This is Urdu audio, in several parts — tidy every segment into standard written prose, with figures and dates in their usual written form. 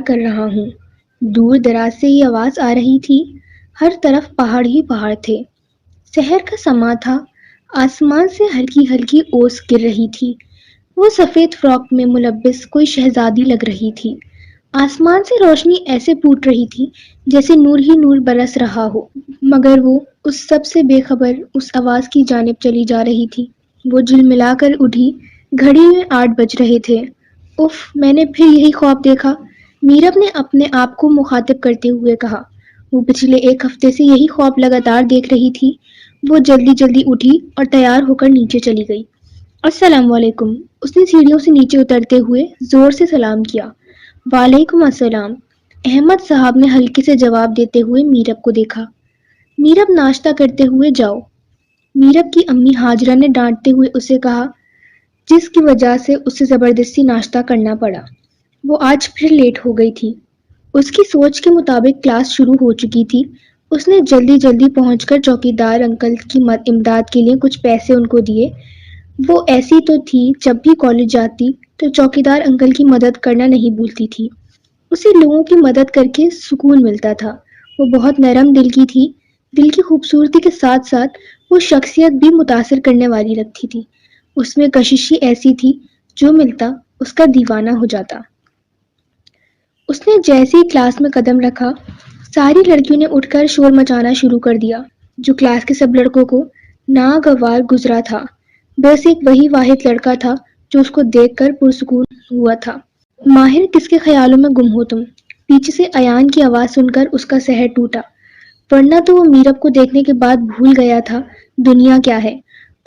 کر رہا ہوں۔ دور دراز سے یہ آواز آ رہی تھی، ہر طرف پہاڑ ہی پہاڑ تھے۔ سحر کا سما تھا، آسمان سے ہلکی ہلکی اوس گر رہی تھی۔ وہ سفید فراک میں ملبس کوئی شہزادی لگ رہی تھی۔ آسمان سے روشنی ایسے پھوٹ رہی تھی جیسے نور ہی نور برس رہا ہو، مگر وہ اس سب سے بے خبر اس آواز کی جانب چلی جا رہی تھی۔ وہ جھلملا کر اٹھی، گھڑی میں 8 بج رہے تھے۔ اف، میں نے پھر یہی خواب دیکھا، میرب نے اپنے آپ کو مخاطب کرتے ہوئے کہا۔ وہ پچھلے 1 ہفتے سے یہی خواب لگاتار دیکھ رہی تھی۔ وہ جلدی جلدی اٹھی اور تیار ہو کر نیچے چلی گئی۔ السلام علیکم، اس نے سیڑھیوں سے نیچے اترتے ہوئے زور سے سلام کیا۔ وعلیکم السلام، احمد صاحب نے ہلکے سے جواب دیتے ہوئے میرب کو دیکھا۔ میرب، ناشتہ کرتے ہوئے جاؤ، میرب کی امی ہاجرہ نے ڈانٹتے ہوئے اسے کہا، جس کی وجہ سے اسے زبردستی ناشتہ کرنا پڑا۔ وہ آج پھر لیٹ ہو گئی تھی۔ اس کی سوچ کے مطابق کلاس شروع ہو چکی تھی۔ اس نے جلدی جلدی پہنچ کر چوکیدار انکل کی امداد کے لیے کچھ پیسے ان کو دیے۔ وہ ایسی تو تھی، جب بھی کالج جاتی تو چوکیدار انکل کی مدد کرنا نہیں بھولتی تھی۔ اسے لوگوں کی مدد کر کے سکون ملتا تھا۔ وہ بہت نرم دل کی تھی۔ دل کی خوبصورتی کے ساتھ ساتھ وہ شخصیت بھی متاثر کرنے والی لگتی تھی۔ اس میں کشش ہی ایسی تھی، جو ملتا اس کا دیوانہ ہو جاتا۔ اس نے جیسے ہی کلاس میں قدم رکھا، ساری لڑکیوں نے اٹھ کر شور مچانا شروع کر دیا، جو کلاس کے سب لڑکوں کو ناگوار گزرا تھا۔ بس ایک وہی واحد لڑکا تھا جو اس کو دیکھ کر پرسکون ہوا تھا۔ ماہر، کس کے خیالوں میں گم ہو تم؟ پیچھے سے ایان کی آواز سن کر اس کا سحر ٹوٹا، ورنہ تو وہ میرب کو دیکھنے کے بعد بھول گیا تھا دنیا کیا ہے۔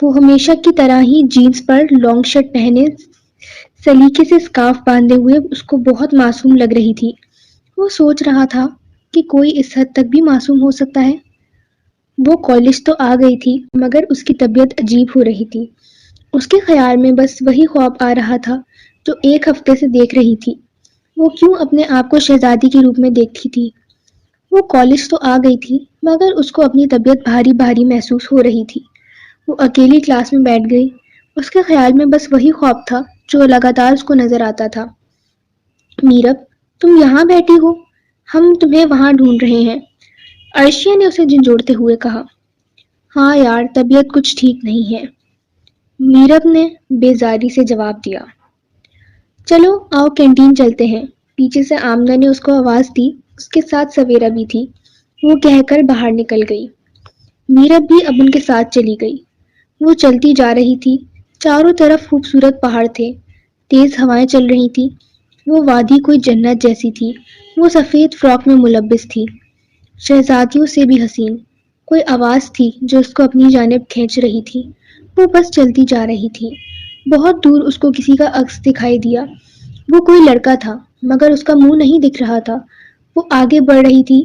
وہ ہمیشہ کی طرح ہی جینز پر لانگ شرٹ پہنے، سلیقے سے سکارف باندھے ہوئے اس کو بہت معصوم لگ رہی تھی۔ وہ سوچ رہا تھا کہ کوئی اس حد تک بھی معصوم ہو سکتا ہے۔ وہ کالج تو آ گئی تھی، مگر اس کی طبیعت عجیب ہو رہی تھی۔ اس کے خیال میں بس وہی خواب آ رہا تھا جو 1 ہفتے سے دیکھ رہی تھی۔ وہ کیوں اپنے آپ کو شہزادی کے روپ میں دیکھتی تھی؟ وہ کالج تو آ گئی تھی، مگر اس کو اپنی طبیعت بھاری بھاری محسوس ہو رہی تھی۔ وہ اکیلی کلاس میں بیٹھ گئی۔ اس کے خیال میں بس وہی خواب تھا جو لگاتار اس کو نظر آتا تھا۔ میرب، تم یہاں بیٹھی ہو؟ ہم تمہیں وہاں ڈھونڈ رہے ہیں، عرشیہ نے اسے جھنجھوڑتے ہوئے کہا۔ ہاں یار، طبیعت کچھ ٹھیک نہیں ہے، میرب نے بیزاری سے جواب دیا۔ چلو آؤ کینٹین چلتے ہیں، پیچھے سے آمنہ نے اس کو آواز دی۔ اس کے ساتھ سویرا بھی تھی۔ وہ کہہ کر باہر نکل گئی۔ میرب بھی اب ان کے ساتھ چلی گئی۔ وہ چلتی جا رہی تھی، چاروں طرف خوبصورت پہاڑ تھے، تیز ہوائیں چل رہی تھی۔ وہ وادی کوئی جنت جیسی تھی۔ وہ سفید فراک میں ملبس تھی، شہزادیوں سے بھی حسین۔ کوئی آواز تھی جو اس کو اپنی جانب کھینچ رہی تھی۔ وہ بس چلتی جا رہی تھی۔ بہت دور اس کو کسی کا عکس دکھائی دیا۔ وہ کوئی لڑکا تھا، مگر اس کا منہ نہیں دکھ رہا تھا۔ وہ آگے بڑھ رہی تھی،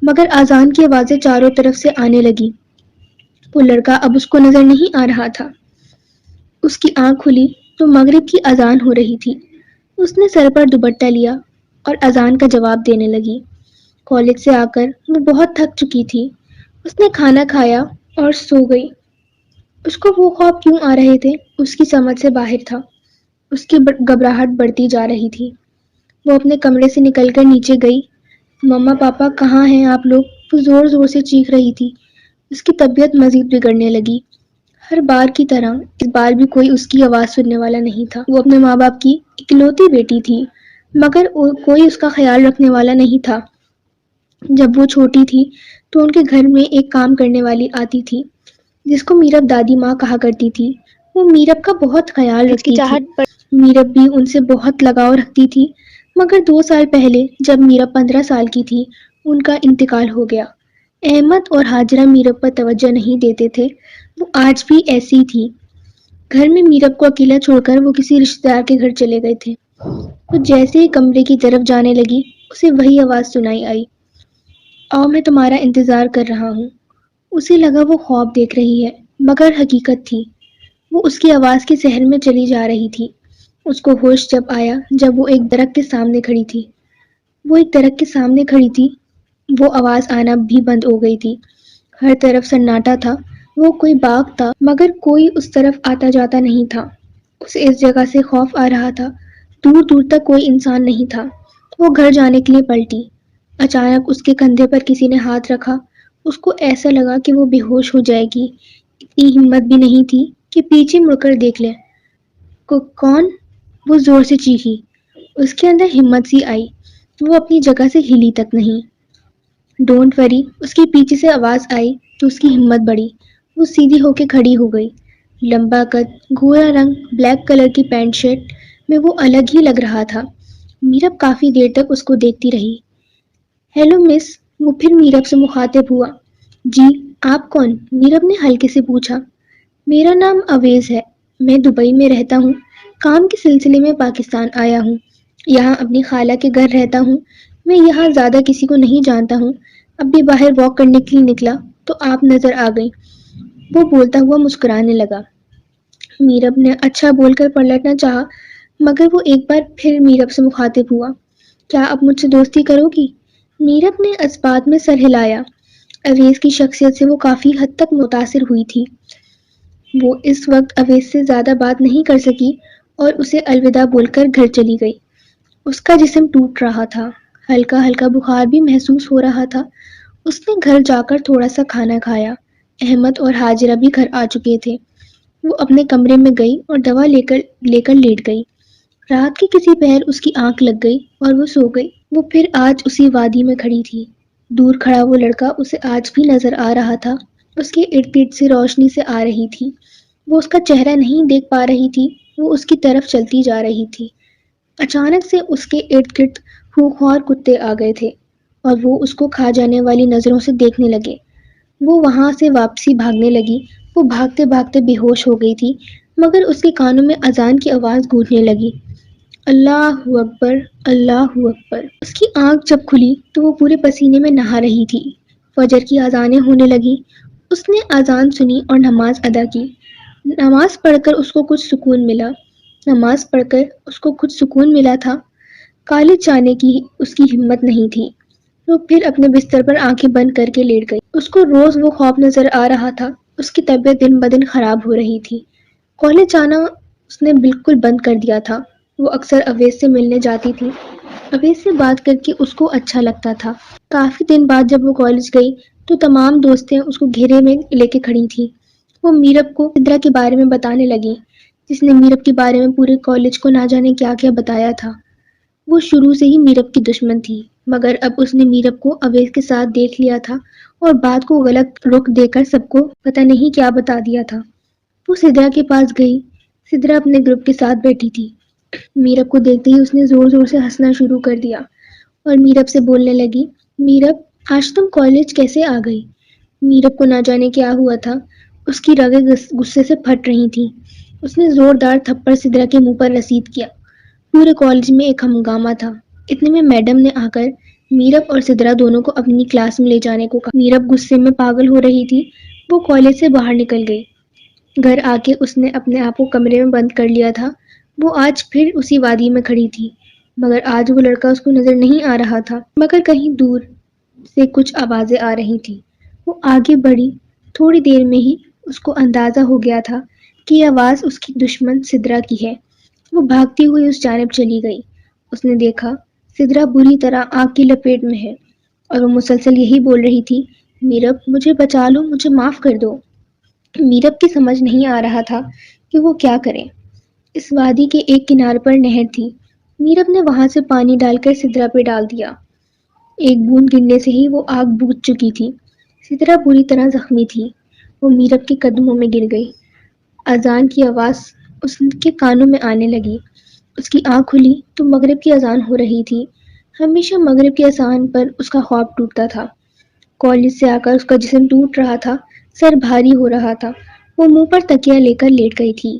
مگر اذان کی آوازیں چاروں طرف سے آنے لگی۔ وہ لڑکا اب اس کو نظر نہیں آ رہا تھا۔ اس کی آنکھ کھلی تو مغرب کی اذان ہو رہی تھی۔ اس نے سر پر دوپٹہ لیا اور اذان کا جواب دینے لگی۔ کالج سے آ کر وہ بہت تھک چکی تھی۔ اس نے کھانا کھایا اور سو گئی۔ اس کو وہ خواب کیوں آ رہے تھے، اس کی سمجھ سے باہر تھا۔ اس کی گھبراہٹ بڑھتی جا رہی تھی۔ وہ اپنے کمرے سے نکل کر نیچے گئی۔ مما پاپا کہاں ہیں آپ لوگ؟ وہ زور زور سے چیخ رہی تھی۔ اس کی طبیعت مزید بگڑنے لگی۔ ہر بار کی طرح اس بار بھی کوئی اس کی آواز سننے والا نہیں تھا۔ وہ اپنے ماں باپ کی اکلوتی بیٹی تھی، مگر کوئی اس کا خیال رکھنے والا نہیں تھا۔ جب وہ چھوٹی تھی تو ان کے گھر میں ایک کام کرنے والی آتی تھی، جس کو میرب دادی ماں کہا کرتی تھی۔ وہ میرب کا بہت خیال رکھتی تھی۔ میرب بھی ان سے بہت لگاؤ رکھتی تھی، مگر 2 سال پہلے جب میرب 15 سال کی تھی، ان کا انتقال ہو گیا۔ احمد اور ہاجرہ میرب پر توجہ نہیں دیتے تھے۔ وہ آج بھی ایسی تھی۔ گھر میں میرب کو اکیلا چھوڑ کر وہ کسی رشتہ دار کے گھر چلے گئے تھے۔ وہ جیسے ہی کمرے کی طرف جانے لگی، اسے وہی آواز سنائی آئی، آؤ میں تمہارا انتظار کر رہا ہوں۔ اسے لگا وہ خواب دیکھ رہی ہے، مگر حقیقت تھی۔ وہ اس کی آواز کے سحر میں چلی جا رہی تھی۔ اس کو ہوش جب آیا جب وہ ایک درخت کے سامنے کھڑی تھی۔ وہ ایک درخت کے سامنے کھڑی تھی۔ وہ آواز آنا بھی بند ہو گئی تھی۔ ہر طرف سناٹا تھا۔ وہ کوئی باغ تھا، مگر کوئی اس طرف آتا جاتا نہیں تھا۔ اسے اس جگہ سے خوف آ رہا تھا۔ دور دور تک کوئی انسان نہیں تھا۔ وہ گھر جانے کے لیے پلٹی۔ اچانک اس کے کندھے پر کسی نے ہاتھ رکھا۔ اس کو ایسا لگا کہ وہ بے ہوش ہو جائے گی۔ اتنی ہمت بھی نہیں تھی کہ پیچھے مڑ کر دیکھ لے۔ کون؟ وہ زور سے چیخی۔ اس کے اندر ہمت سی آئی۔ وہ اپنی جگہ سے ہلی تک نہیں۔ ڈونٹ وری، اس کے پیچھے سے آواز آئی تو اس کی ہمت بڑھی۔ وہ سیدھی ہو کے کھڑی ہو گئی۔ لمبا قد، گورا رنگ، بلیک کلر کی پینٹ شرٹ میں وہ الگ ہی لگ رہا تھا۔ میرب کافی دیر تک اس کو دیکھتی رہی۔ ہیلو مس، وہ پھر میرب سے مخاطب ہوا۔ جی، آپ کون؟ میرب نے ہلکے سے پوچھا۔ میرا نام اویز ہے، میں دبئی میں رہتا ہوں، کام کے سلسلے میں پاکستان آیا ہوں، یہاں اپنی خالہ کے گھر رہتا ہوں، میں یہاں زیادہ کسی کو نہیں جانتا ہوں، اب بھی باہر واک کرنے کے لیے نکلا تو آپ نظر آ گئی۔ وہ بولتا ہوا مسکرانے لگا۔ میرب نے اچھا بول کر پلٹنا چاہا مگر وہ ایک بار پھر میرب سے مخاطب ہوا۔ کیا اب مجھ سے دوستی کرو گی؟ میرب نے اس بات میں سر ہلایا۔ اویس کی شخصیت سے وہ کافی حد تک متاثر ہوئی تھی۔ وہ اس وقت اویس سے زیادہ بات نہیں کر سکی اور اسے الوداع بول کر گھر چلی گئی۔ اس کا جسم ٹوٹ رہا تھا، ہلکا ہلکا بخار بھی محسوس ہو رہا تھا۔ اس نے گھر جا کر تھوڑا سا کھانا کھایا۔ احمد اور حاجرہ بھی گھر آ چکے تھے۔ وہ اپنے کمرے میں گئی اور دوا لے کر لیٹ گئی۔ رات کے کسی پہر اس کی آنکھ لگ گئی اور وہ سو گئی۔ وہ پھر آج اسی وادی میں کھڑی تھی۔ دور کھڑا وہ لڑکا اسے آج بھی نظر آ رہا تھا۔ اس کے ارد گرد سے روشنی سے آ رہی تھی۔ وہ اس کا چہرہ نہیں دیکھ پا رہی تھی، وہ اس کی طرف چلتی جا رہی تھی۔ اچانک سے اس کے ارد گرد خونخوار کتے آ گئے تھے اور وہ اس کو کھا جانے والی نظروں سے دیکھنے لگے۔ وہ وہاں سے واپسی بھاگنے لگی۔ وہ بھاگتے بھاگتے بے ہوش ہو گئی تھی مگر اس کے کانوں میں اذان کی آواز گونجنے لگی۔ اللہ اکبر، اللہ اکبر۔ اس کی آنکھ جب کھلی تو وہ پورے پسینے میں نہا رہی تھی۔ فجر کی اذانیں ہونے لگیں۔ اس نے اذان سنی اور نماز ادا کی۔ نماز پڑھ کر اس کو کچھ سکون ملا۔ نماز پڑھ کر اس کو کچھ سکون ملا تھا۔ کالج جانے کی اس کی ہمت نہیں تھی۔ وہ پھر اپنے بستر پر آنکھیں بند کر کے لیٹ گئی۔ اس کو روز وہ خواب نظر آ رہا تھا۔ اس کی طبیعت دن بدن خراب ہو رہی تھی۔ کالج جانا اس نے بالکل بند کر دیا تھا۔ وہ اکثر اویس سے ملنے جاتی تھی۔ اویس سے بات کر کے اس کو اچھا لگتا تھا۔ کافی دن بعد جب وہ کالج گئی تو تمام دوستیں اس کو گھیرے میں لے کے کھڑی تھیں۔ وہ میرب کو سدرا کے بارے میں بتانے لگی، جس نے میرب کے بارے میں پورے کالج کو نہ جانے کیا کیا بتایا تھا۔ وہ شروع سے ہی میرب کی دشمن تھی مگر اب اس نے میرب کو اویس کے ساتھ دیکھ لیا تھا اور بات کو غلط رخ دے کر سب کو پتہ نہیں کیا بتا دیا تھا۔ وہ سدرا کے پاس گئی۔ سدرا اپنے گروپ کے ساتھ بیٹھی تھی۔ میرب کو دیکھتے ہی اس نے زور زور سے ہنسنا شروع کر دیا اور میرب سے بولنے لگی، میرب آج تم کالج کیسے آ گئی؟ میرب کو نہ جانے کیا ہوا تھا، اس کی رگیں غصے سے پھٹ رہی تھیں۔ اس نے زوردار تھپڑ سدرا کے منہ پر رسید کیا۔ پورے کالج میں ایک ہنگامہ تھا۔ اتنے میں میڈم نے آ کر میرب اور سدرا دونوں کو اپنی کلاس میں لے جانے کو کہا۔ میرب غصے میں پاگل ہو رہی تھی۔ وہ کالج سے باہر نکل گئی۔ گھر آ کے اس نے اپنے آپ کو کمرے میں بند کر لیا تھا۔ وہ آج پھر اسی وادی میں کھڑی تھی مگر آج وہ لڑکا اس کو نظر نہیں آ رہا تھا مگر کہیں دور سے کچھ آوازیں آ رہی تھی۔ وہ آگے بڑھی۔ تھوڑی دیر میں ہی اس کو اندازہ ہو گیا تھا کہ یہ آواز اس کی دشمن سدرا کی ہے۔ وہ بھاگتی ہوئی اس جانب چلی گئی۔ اس نے دیکھا سدرا بری طرح آگ کی لپیٹ میں ہے اور وہ مسلسل یہی بول رہی تھی، میرب مجھے بچا لو، مجھے معاف کر دو۔ میرب کی سمجھ نہیں آ رہا تھا کہ وہ کیا کرے۔ اس وادی کے ایک کنارے پر نہر تھی۔ میرب نے وہاں سے پانی ڈال کر سدرا پہ ڈال دیا۔ ایک بوند گرنے سے ہی وہ آگ بجھ چکی تھی۔ سدرا بری طرح زخمی تھی۔ وہ میرب کے قدموں میں گر گئی۔ اذان کی آواز اس کے کانوں میں آنے لگی۔ اس کی آنکھ کھلی تو مغرب کی اذان ہو رہی تھی۔ ہمیشہ مغرب کی اذان پر اس کا خواب ٹوٹتا تھا۔ کالج سے آ کر اس کا جسم ٹوٹ رہا تھا، سر بھاری ہو رہا تھا۔ وہ منہ پر تکیہ لے کر لیٹ گئی تھی۔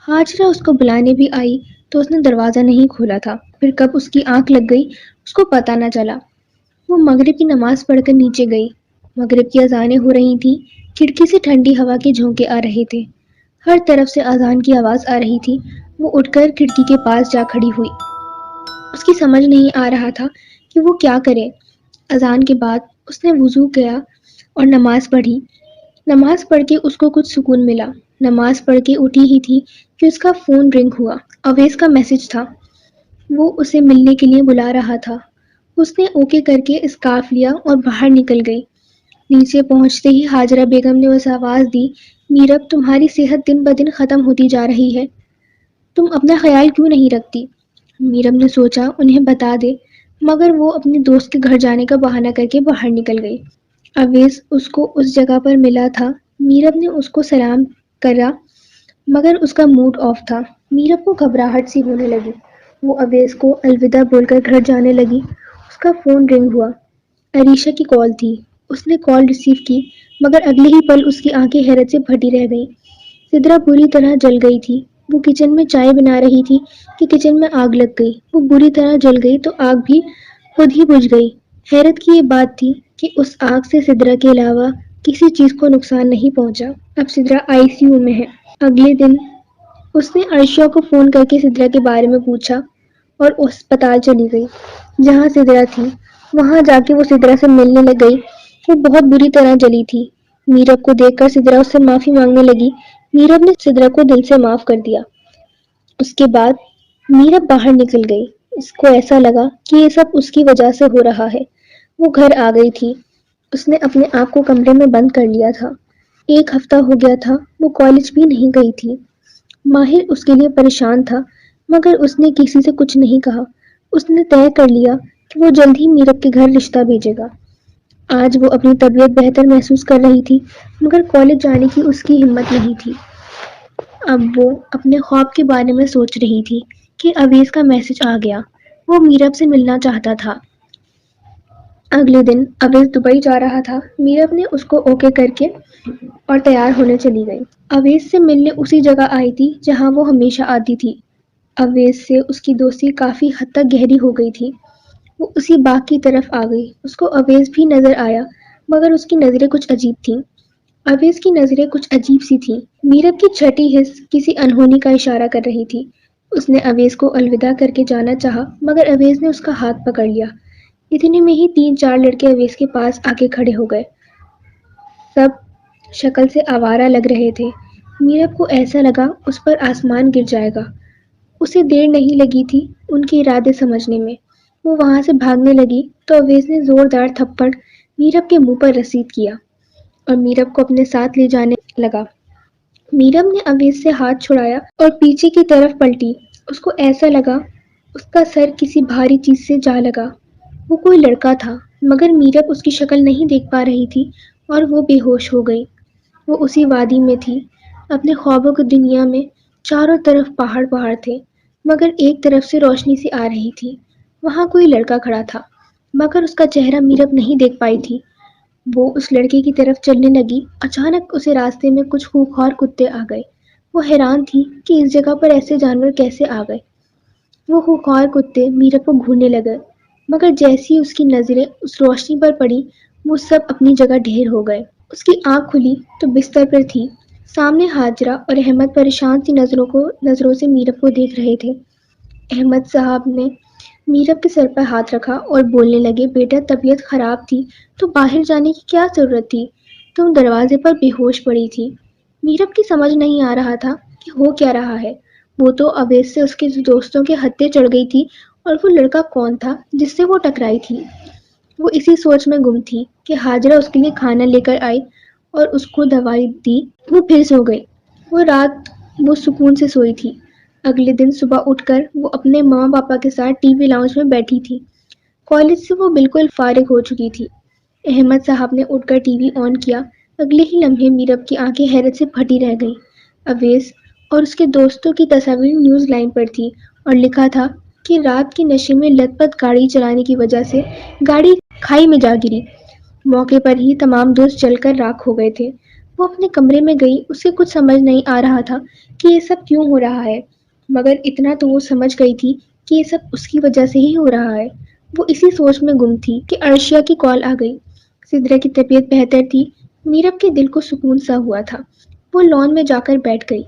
حاجرہ اس کو بلانے بھی آئی تو اس نے دروازہ نہیں کھولا تھا۔ پھر کب اس کی آنکھ لگ گئی اس کو پتہ نہ چلا۔ وہ مغرب کی نماز پڑھ کر نیچے گئی۔ مغرب کی اذانیں ہو رہی تھیں۔ کھڑکی سے ٹھنڈی ہوا کے جھونکے آ رہے تھے۔ ہر طرف سے اذان کی آواز آ رہی تھی۔ وہ اٹھ کر کھڑکی کے پاس جا کھڑی ہوئی۔ اس کی سمجھ نہیں آ رہا تھا کہ وہ کیا کرے۔ اذان کے بعد اس نے وضو کیا اور نماز پڑھی۔ نماز پڑھ کے اس کو کچھ سکون ملا۔ نماز پڑھ کے اٹھی ہی تھی کہ اس کا فون رنگ ہوا۔ اویس کا میسج تھا۔ وہ اسے ملنے کے لیے بلا رہا تھا۔ اس نے اوکے کر کے اسکارف لیا اور باہر نکل گئی۔ نیچے پہنچتے ہی ہاجرہ بیگم نے اسے آواز دی، میرب تمہاری صحت دن بدن ختم ہوتی جا رہی ہے، تم اپنا خیال کیوں نہیں رکھتی؟ میرب نے سوچا انہیں بتا دے، مگر وہ اپنے دوست کے گھر جانے کا بہانہ کر کے باہر نکل گئی۔ اویس اس کو اس جگہ پر ملا تھا۔ میرب نے اس کو سلام کرا مگر اس کا موڈ آف تھا۔ میرب کو گھبراہٹ سی ہونے لگی۔ وہ اویس کو الوداع بول کر گھر جانے لگی۔ اس کا فون رنگ ہوا۔ عریشہ کی کال تھی۔ اس نے کال ریسیو کی مگر اگلے ہی پل اس کی آنکھیں حیرت سے پھٹی رہ گئیں۔ سدرا بری طرح جل گئی تھی۔ وہ کچن میں چائے بنا رہی تھی کہ کچن میں آگ لگ گئی۔ وہ بری طرح جل گئی تو آگ بھی خود ہی بجھ گئی۔ حیرت کی یہ بات تھی کہ اس آگ سے سدرا کے علاوہ کسی چیز کو نقصان نہیں پہنچا۔ اب سدرا آئی سی یو میں ہے۔ اگلے دن اس نے عائشہ کو فون کر کے سدرا کے بارے میں پوچھا اور اسپتال چلی گئی جہاں سدرا تھی۔ وہاں جا کے وہ سدرا سے ملنے لگ گئی۔ وہ بہت بری طرح جلی تھی۔ میرب کو دیکھ کر سدرا اس سے معافی مانگنے لگی۔ میرب نے سدرا کو دل سے معاف کر دیا۔ اس کے بعد میرب باہر نکل گئی۔ اس کو ایسا لگا کہ یہ سب اس کی وجہ سے ہو رہا ہے۔ وہ گھر آ گئی تھی۔ اس نے اپنے آپ کو کمرے میں بند کر لیا تھا۔ ایک ہفتہ ہو گیا تھا وہ کالج بھی نہیں گئی تھی۔ ماہر اس کے لیے پریشان تھا مگر اس نے کسی سے کچھ نہیں کہا۔ اس نے طے کر لیا کہ وہ جلد ہی میرب کے گھر رشتہ بھیجے گا۔ آج وہ اپنی طبیعت بہتر محسوس کر رہی تھی مگر کالج جانے کی اس کی ہمت نہیں تھی۔ اب وہ اپنے خواب کے بارے میں سوچ رہی تھی کہ اویس کا میسج آ گیا۔ وہ میرب سے ملنا چاہتا تھا۔ اگلے دن اویس دبئی جا رہا تھا۔ میرب نے اس کو اوکے کر کے اور تیار ہونے چلی گئی۔ اویس سے ملنے اسی جگہ آئی تھی جہاں وہ ہمیشہ آتی تھی۔ اویس سے اس کی دوستی کافی حد تک گہری ہو گئی تھی۔ وہ اسی باغ کی طرف آ گئی۔ اس کو اویس بھی نظر آیا مگر اس کی نظریں کچھ عجیب تھیں۔ اویس کی نظریں کچھ عجیب سی تھیں۔ میرب کی چھٹی حس کسی انہونی کا اشارہ کر رہی تھی۔ اس نے اویس کو الوداع کر کے جانا چاہا مگر اویس نے اس کا ہاتھ پکڑ لیا۔ اتنے میں ہی 3-4 لڑکے اویس کے پاس آ کے کھڑے ہو گئے۔ سب شکل سے آوارہ لگ رہے تھے۔ میرب کو ایسا لگا اس پر آسمان گر جائے گا۔ اسے دیر نہیں لگی تھی ان کے ارادے سمجھنے میں۔ وہ وہاں سے بھاگنے لگی تو اویس نے زوردار تھپڑ میرب کے منہ پر رسید کیا اور میرب کو اپنے ساتھ لے جانے لگا۔ میرب نے اویس سے ہاتھ چھڑایا اور پیچھے کی طرف پلٹی۔ اس کو ایسا لگا اس کا سر کسی بھاری چیز سے جا لگا۔ وہ کوئی لڑکا تھا مگر میرب اس کی شکل نہیں دیکھ پا رہی تھی اور وہ بے ہوش ہو گئی۔ وہ اسی وادی میں تھی اپنے خوابوں کی دنیا میں۔ چاروں طرف پہاڑ پہاڑ تھے مگر ایک طرف سے روشنی سی آ رہی تھی۔ وہاں کوئی لڑکا کھڑا تھا مگر اس کا چہرہ میرب نہیں دیکھ پائی تھی۔ وہ اس لڑکے کی طرف چلنے لگی۔ اچانک اسے راستے میں کچھ خوونخوار کتے آ گئے۔ وہ حیران تھی کہ اس جگہ پر ایسے جانور کیسے آ گئے۔ وہ خوونخوار کتے میرب کو گھورنے لگے مگر جیسی اس کی نظریں اس روشنی پر پڑی وہ سب اپنی جگہ ڈھیر ہو گئے۔ اس کی آنکھ کھلی تو بستر پر تھی۔ سامنے ہاجرہ اور احمد پریشان سی نظروں سے میرب کو دیکھ رہے تھے۔ احمد صاحب نے میرب کے سر پر ہاتھ رکھا اور بولنے لگے، بیٹا طبیعت خراب تھی تو باہر جانے کی کیا ضرورت تھی؟ تم دروازے پر بے ہوش پڑی تھی۔ میرب کی سمجھ نہیں آ رہا تھا کہ ہو کیا رہا ہے۔ وہ تو اویس سے اس کے دوستوں کے ہتھے چڑھ گئی تھی اور وہ لڑکا کون تھا جس سے وہ ٹکرائی تھی؟ وہ اسی سوچ میں گم تھی کہ ہاجرہ اس کے لیے کھانا لے کر آئی اور اس کو دوائی دی۔ وہ پھر سو گئی۔ وہ رات وہ سکون سے سوئی تھی۔ اگلے دن صبح اٹھ کر وہ اپنے ماں پاپا کے ساتھ ٹی وی لاؤنج میں بیٹھی تھی۔ کالج سے وہ بالکل فارغ ہو چکی تھی۔ احمد صاحب نے اٹھ کر ٹی وی آن کیا۔ اگلے ہی لمحے میرب کی آنکھیں حیرت سے پھٹی رہ گئیں۔ اویس اور اس کے دوستوں کی تصاویر نیوز لائن پر تھی اور لکھا تھا کہ رات کے نشے میں لت پت گاڑی چلانے کی وجہ سے گاڑی کھائی میں جا گری۔ موقع پر ہی تمام دوست جل کر راکھ ہو گئے تھے۔ وہ اپنے کمرے میں گئی۔ اسے کچھ سمجھ نہیں آ رہا تھا کہ یہ سب کیوں ہو رہا ہے مگر اتنا تو وہ سمجھ گئی تھی کہ یہ سب اس کی وجہ سے ہی ہو رہا ہے۔ وہ اسی سوچ میں گم تھی کہ عرشیہ کی کال آ گئی۔ سدرا کی طبیعت بہتر تھی۔ میرب کے دل کو سکون سا ہوا تھا۔ وہ لان میں جا کر بیٹھ گئی۔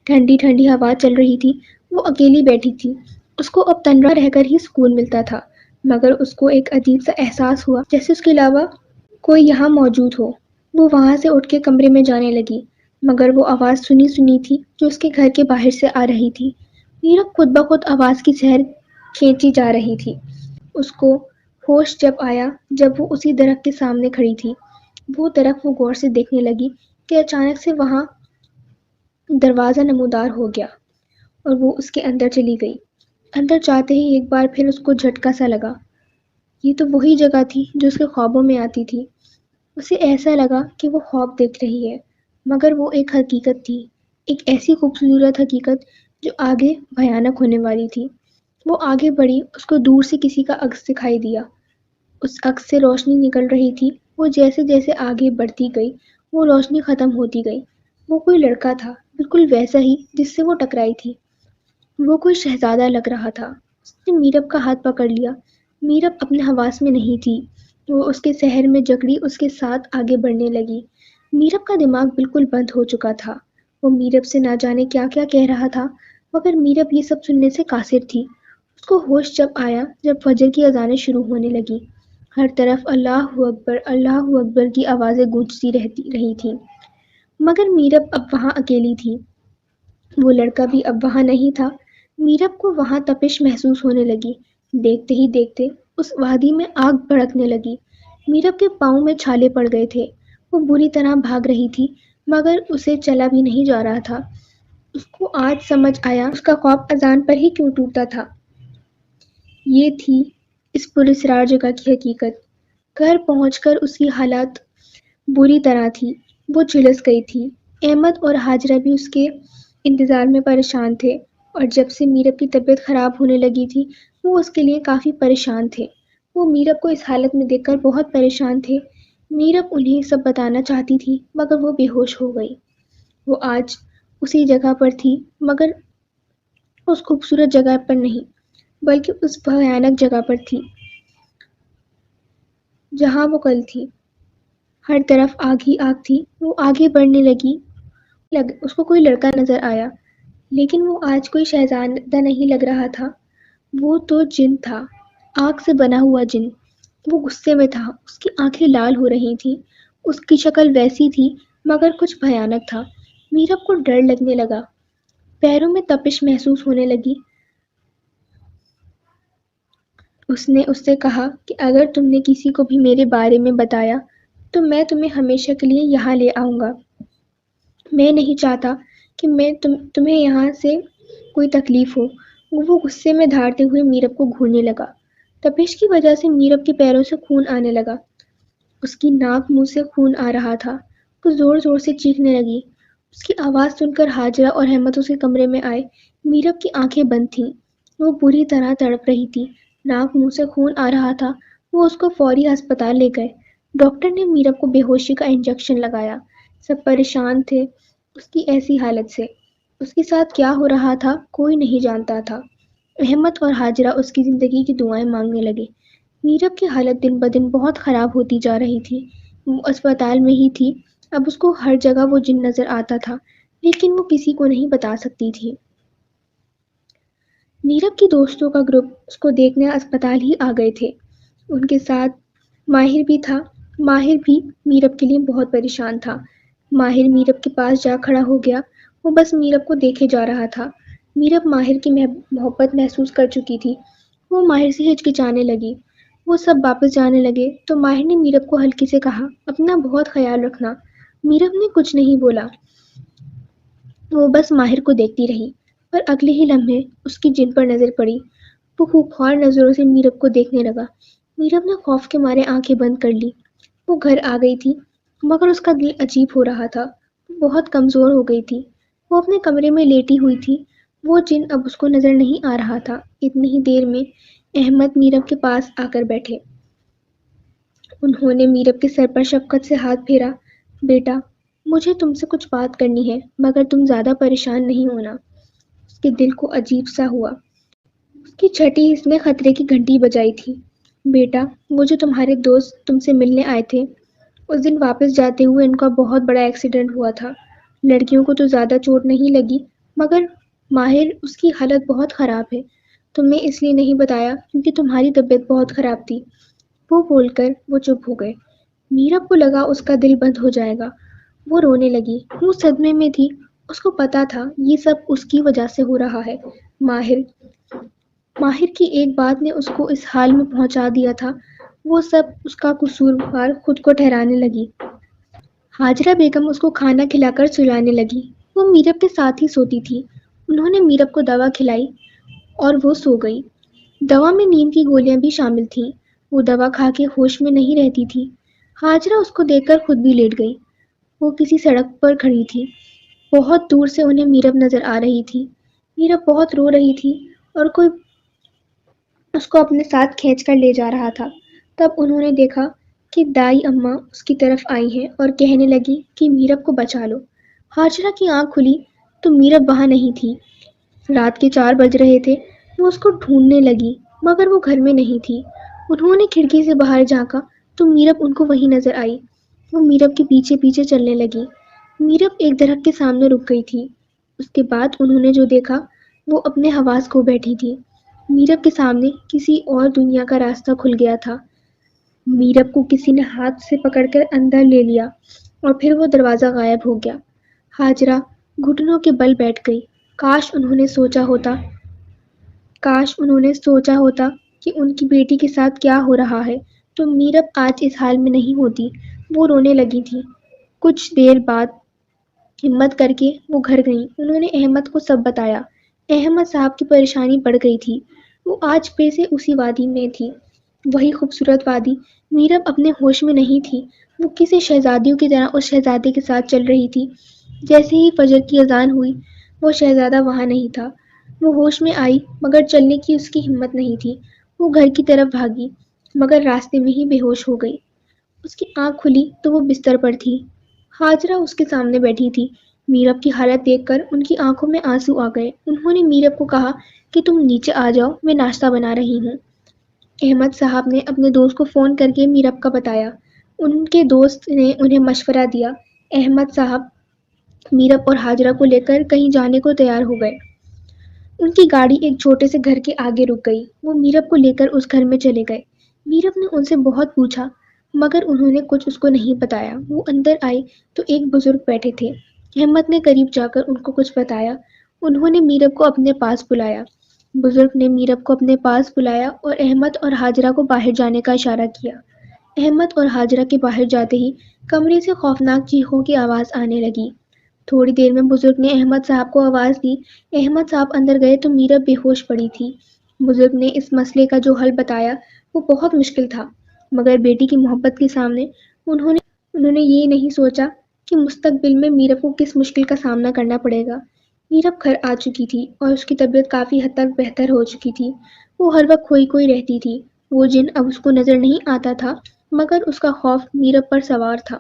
ٹھنڈی ٹھنڈی ہوا چل رہی تھی۔ وہ اکیلی بیٹھی تھی۔ اس کو اب تنہا رہ کر ہی سکون ملتا تھا مگر اس کو ایک عجیب سا احساس ہوا جیسے اس کے علاوہ کوئی یہاں موجود ہو۔ وہ وہاں سے اٹھ کے کمرے میں جانے لگی مگر وہ آواز سنی تھی جو اس کے گھر کے باہر سے آ رہی تھی۔ میرب خود بخود آواز کی سیر کھینچی جا رہی تھی۔ اس کو ہوش جب آیا جب وہ اسی درخت کے سامنے کھڑی تھی۔ وہ درخت وہ غور سے دیکھنے لگی کہ اچانک سے وہاں دروازہ نمودار ہو گیا اور وہ اس کے اندر چلی گئی۔ اندر جاتے ہی ایک بار پھر اس کو جھٹکا سا لگا۔ یہ تو وہی جگہ تھی جو اس کے خوابوں میں آتی تھی۔ اسے ایسا لگا کہ وہ خواب دیکھ رہی ہے، مگر وہ ایک حقیقت تھی، ایک ایسی خوبصورت حقیقت جو آگے بھیانک ہونے والی تھی۔ وہ آگے بڑھی، اس کو دور سے کسی کا عکس دکھائی دیا۔ اس عکس سے روشنی نکل رہی تھی۔ وہ جیسے جیسے آگے بڑھتی گئی وہ روشنی ختم ہوتی گئی۔ وہ کوئی لڑکا تھا، بالکل ویسا ہی جس سے وہ ٹکرائی تھی۔ وہ کوئی شہزادہ لگ رہا تھا۔ اس نے میرب کا ہاتھ پکڑ لیا۔ میرب اپنے حواس میں نہیں تھی۔ وہ اس کے سحر میں جکڑی اس کے ساتھ آگے بڑھنے لگی۔ میرب کا دماغ بالکل بند ہو چکا تھا۔ وہ میرب سے نہ جانے کیا کیا کہہ رہا تھا، مگر میرب یہ سب سننے سے قاصر تھی۔ اس کو ہوش جب آیا جب فجر کی اذانیں شروع ہونے لگی۔ ہر طرف اللہ اکبر کی آوازیں گونجتی رہی تھیں، مگر میرب اب وہاں اکیلی تھی۔ وہ لڑکا بھی اب وہاں نہیں تھا۔ میرب کو وہاں تپش محسوس ہونے لگی۔ دیکھتے ہی دیکھتے اس وادی میں آگ بھڑکنے لگی۔ میرب کے پاؤں میں چھالے پڑ گئے تھے۔ وہ بری طرح بھاگ رہی تھی، مگر اسے چلا بھی نہیں جا رہا تھا۔ اس کو آج سمجھ آیا اس کا خواب اذان پر ہی کیوں ٹوٹتا تھا۔ یہ تھی اس پراسرار جگہ کی حقیقت۔ گھر پہنچ کر اس کی حالت بری طرح تھی۔ وہ جھلس گئی تھی۔ احمد اور ہاجرہ بھی اس کے انتظار میں پریشان تھے، اور جب سے میرب کی طبیعت خراب ہونے لگی تھی وہ اس کے لیے کافی پریشان تھے۔ وہ میرب کو اس حالت میں دیکھ کر بہت پریشان تھے۔ میرب انہیں سب بتانا چاہتی تھی، مگر وہ بے ہوش ہو گئی۔ وہ آج اسی جگہ پر تھی، مگر اس خوبصورت جگہ پر نہیں، بلکہ اس بھیانک جگہ پر تھی جہاں وہ کل تھی۔ ہر طرف آگ ہی آگ تھی۔ وہ آگے بڑھنے لگی۔ اس کو کوئی لڑکا نظر آیا، لیکن وہ آج کوئی شہزادہ نہیں لگ رہا تھا۔ وہ تو جن تھا، آگ سے بنا ہوا جن۔ وہ غصے میں تھا، اس کی آنکھیں لال ہو رہی تھیں۔ اس کی شکل ویسی تھی، مگر کچھ بھیانک تھا۔ میرب کو ڈر لگنے لگا، پیروں میں تپش محسوس ہونے لگی۔ اس نے اس سے کہا کہ اگر تم نے کسی کو بھی میرے بارے میں بتایا تو میں تمہیں ہمیشہ کے لیے یہاں لے آؤں گا۔ میں نہیں چاہتا کہ تمہیں یہاں سے کوئی تکلیف ہو۔ وہ غصے میں دھاڑتے ہوئے میرب کو گھورنے لگا۔ تپش کی وجہ سے میرب کے پیروں سے خون آنے لگا۔ اس کی ناک منہ سے خون آ رہا تھا۔ وہ زور زور سے چیخنے لگی۔ اس کی آواز سن کر ہاجرہ اور احمد اس کے کمرے میں آئے۔ میرب کی آنکھیں بند تھیں۔ وہ بری طرح تڑپ رہی تھی، ناک منہ سے خون آ رہا تھا۔ وہ اس کو فوری ہسپتال لے گئے۔ ڈاکٹر نے میرب کو بے ہوشی کا انجیکشن لگایا۔ سب پریشان تھے اس کی ایسی حالت سے۔ اس کے ساتھ کیا ہو رہا تھا کوئی نہیں جانتا تھا۔ احمد اور ہاجرہ اس کی زندگی کی دعائیں مانگنے لگے۔ میرب کی حالت دن بدن بہت خراب ہوتی جا رہی تھی۔ وہ اسپتال میں ہی تھی۔ اب اس کو ہر جگہ وہ جن نظر آتا تھا، لیکن وہ کسی کو نہیں بتا سکتی تھی۔ میرب کی دوستوں کا گروپ اس کو دیکھنے اسپتال ہی آ گئے تھے۔ ان کے ساتھ ماہر بھی تھا۔ ماہر بھی میرب کے لیے بہت پریشان تھا۔ ماہر میرب کے پاس جا کھڑا ہو گیا۔ وہ بس میرب کو دیکھے جا رہا تھا۔ میرب ماہر کی محبت محسوس کر چکی تھی۔ وہ ماہر سے ہچکچانے لگی۔ وہ سب واپس جانے لگے تو ماہر نے میرب کو ہلکے سے کہا، اپنا بہت خیال رکھنا۔ میرب نے کچھ نہیں بولا۔ وہ بس ماہر کو دیکھتی رہی، پر اگلے ہی لمحے اس کی جن پر نظر پڑی۔ وہ خوبخوار نظروں سے میرب کو دیکھنے لگا۔ میرب نے خوف کے مارے آنکھیں بند کر لی۔ وہ گھر آ گئی تھی، مگر اس کا دل عجیب ہو رہا تھا۔ وہ بہت کمزور ہو گئی تھی۔ وہ اپنے کمرے میں لیٹی ہوئی تھی۔ وہ جن اب اس کو نظر نہیں آ رہا تھا۔ اتنی ہی دیر میں احمد میرب کے پاس آ کر بیٹھے۔ انہوں نے میرب کے سر پر شفقت سے ہاتھ پھیرا۔ بیٹا، مجھے تم سے کچھ بات کرنی ہے، مگر تم زیادہ پریشان نہیں ہونا۔ اس کے دل کو عجیب سا ہوا۔ اس کی چھٹی حس نے خطرے کی گھنٹی بجائی تھی۔ بیٹا، وہ جو تمہارے دوست تم سے ملنے آئے تھے، اس دن واپس جاتے ہوئے ان کا بہت بڑا ایکسیڈنٹ ہوا تھا۔ لڑکیوں کو تو زیادہ چوٹ نہیں لگی، مگر ماہر اس کی حالت بہت خراب ہے۔ تم نے اس لیے نہیں بتایا کیونکہ تمہاری طبیعت بہت خراب تھی۔ وہ بول کر وہ چپ ہو گئے۔ میرب کو لگا اس کا دل بند ہو جائے گا۔ وہ رونے لگی۔ وہ صدمے میں تھی۔ اس کو پتا تھا یہ سب اس کی وجہ سے ہو رہا ہے۔ ماہر ماہر کی ایک بات نے اس کو اس حال میں پہنچا دیا تھا، وہ سب اس کا قصوروار خود کو ٹھہرانے لگی۔ ہاجرہ بیگم اس کو کھانا کھلا کر سلانے لگی۔ وہ میرب کے ساتھ ہی سوتی تھی۔ انہوں نے میرب کو دوا کھلائی اور وہ سو گئی۔ دوا میں نیند کی گولیاں بھی شامل تھیں۔ وہ دوا کھا کے ہوش میں نہیں رہتی تھی۔ ہاجرہ اس کو دیکھ کر خود بھی لیٹ گئی۔ وہ کسی سڑک پر کھڑی تھی۔ بہت دور سے انہیں میرب نظر آ رہی تھی۔ میرب بہت رو رہی تھی اور کوئی اس کو اپنے ساتھ کھینچ کر لے جا رہا تھا۔ تب انہوں نے دیکھا کہ دائی اماں اس کی طرف آئی ہیں اور کہنے لگی کہ میرب کو بچا لو۔ ہاجرہ کی آنکھ کھلی تو میرب وہاں نہیں تھی۔ رات کے 4 بج رہے تھے۔ وہ اس کو ڈھونڈنے لگی مگر وہ گھر میں نہیں تھی۔ انہوں نے کھڑکی سے باہر جھانکا تو میرب ان کو وہیں نظر آئی۔ وہ میرب کے پیچھے پیچھے چلنے لگی۔ میرب ایک درخت کے سامنے رک گئی تھی۔ اس کے بعد انہوں نے جو دیکھا وہ اپنے حواس کھو بیٹھی تھی۔ میرب کے سامنے کسی اور دنیا کا راستہ کھل گیا تھا۔ میرب کو کسی نے ہاتھ سے پکڑ کر اندر لے لیا اور پھر وہ دروازہ غائب ہو گیا۔ ہاجرہ گھٹنوں کے بل بیٹھ گئی۔ کاش انہوں نے سوچا ہوتا کہ ان کی بیٹی کے ساتھ کیا ہو رہا ہے تو میرب آج اس حال میں نہیں ہوتی۔ وہ رونے لگی تھی۔ کچھ دیر بعد ہمت کر کے وہ گھر گئیں۔ انہوں نے احمد کو سب بتایا۔ احمد صاحب کی پریشانی بڑھ گئی تھی۔ وہ آج پھر سے اسی وادی میں تھی، وہی خوبصورت وادی۔ میرب اپنے ہوش میں نہیں تھی۔ وہ کسی شہزادیوں کی طرح اس شہزادے کے ساتھ چل رہی تھی۔ جیسے ہی فجر کی اذان ہوئی وہ شہزادہ وہاں نہیں تھا۔ وہ ہوش میں آئی مگر چلنے کی اس کی ہمت نہیں تھی۔ وہ گھر کی طرف بھاگی مگر راستے میں ہی بے ہوش ہو گئی۔ اس کی آنکھ کھلی تو وہ بستر پر تھی۔ ہاجرہ اس کے سامنے بیٹھی تھی۔ میرب کی حالت دیکھ کر ان کی آنکھوں میں آنسو آ گئے۔ انہوں نے میرب کو کہا کہ تم نیچے آ جاؤ، میں ناشتہ بنا رہی ہوں۔ احمد صاحب نے اپنے دوست کو فون کر کے میرب کا بتایا۔ ان کے دوست نے انہیں مشورہ دیا۔ احمد صاحب میرب اور ہاجرہ کو لے کر کہیں جانے کو تیار ہو گئے۔ ان کی گاڑی ایک چھوٹے سے گھر کے آگے رک گئی۔ وہ میرب کو لے کر اس گھر میں چلے گئے۔ میرب نے ان سے بہت پوچھا مگر انہوں نے کچھ اس کو نہیں بتایا۔ وہ اندر آئے تو ایک بزرگ بیٹھے تھے۔ احمد نے قریب جا کر ان کو کچھ بتایا۔ انہوں نے میرب کو اپنے پاس بلایا۔ بزرگ نے میرب کو اپنے پاس بلایا اور احمد اور ہاجرہ کو باہر جانے کا اشارہ کیا۔ احمد اور ہاجرہ کے باہر جاتے ہی کمرے سے خوفناک چیخوں کی آواز آنے لگی۔ تھوڑی دیر میں بزرگ نے احمد صاحب کو آواز دی۔ احمد صاحب اندر گئے تو میرب بے ہوش پڑی تھی۔ بزرگ نے اس مسئلے کا جو حل بتایا وہ بہت مشکل تھا مگر بیٹی کی محبت کے سامنے انہوں نے یہ نہیں سوچا کہ مستقبل میں میرب کو کس مشکل کا سامنا کرنا پڑے گا۔ میرب گھر آ چکی تھی اور اس کی طبیعت کافی حد تک بہتر ہو چکی تھی۔ وہ ہر وقت کھوئی رہتی تھی۔ وہ جن اب اس کو نظر نہیں آتا تھا مگر اس کا خوف میرب پر سوار تھا۔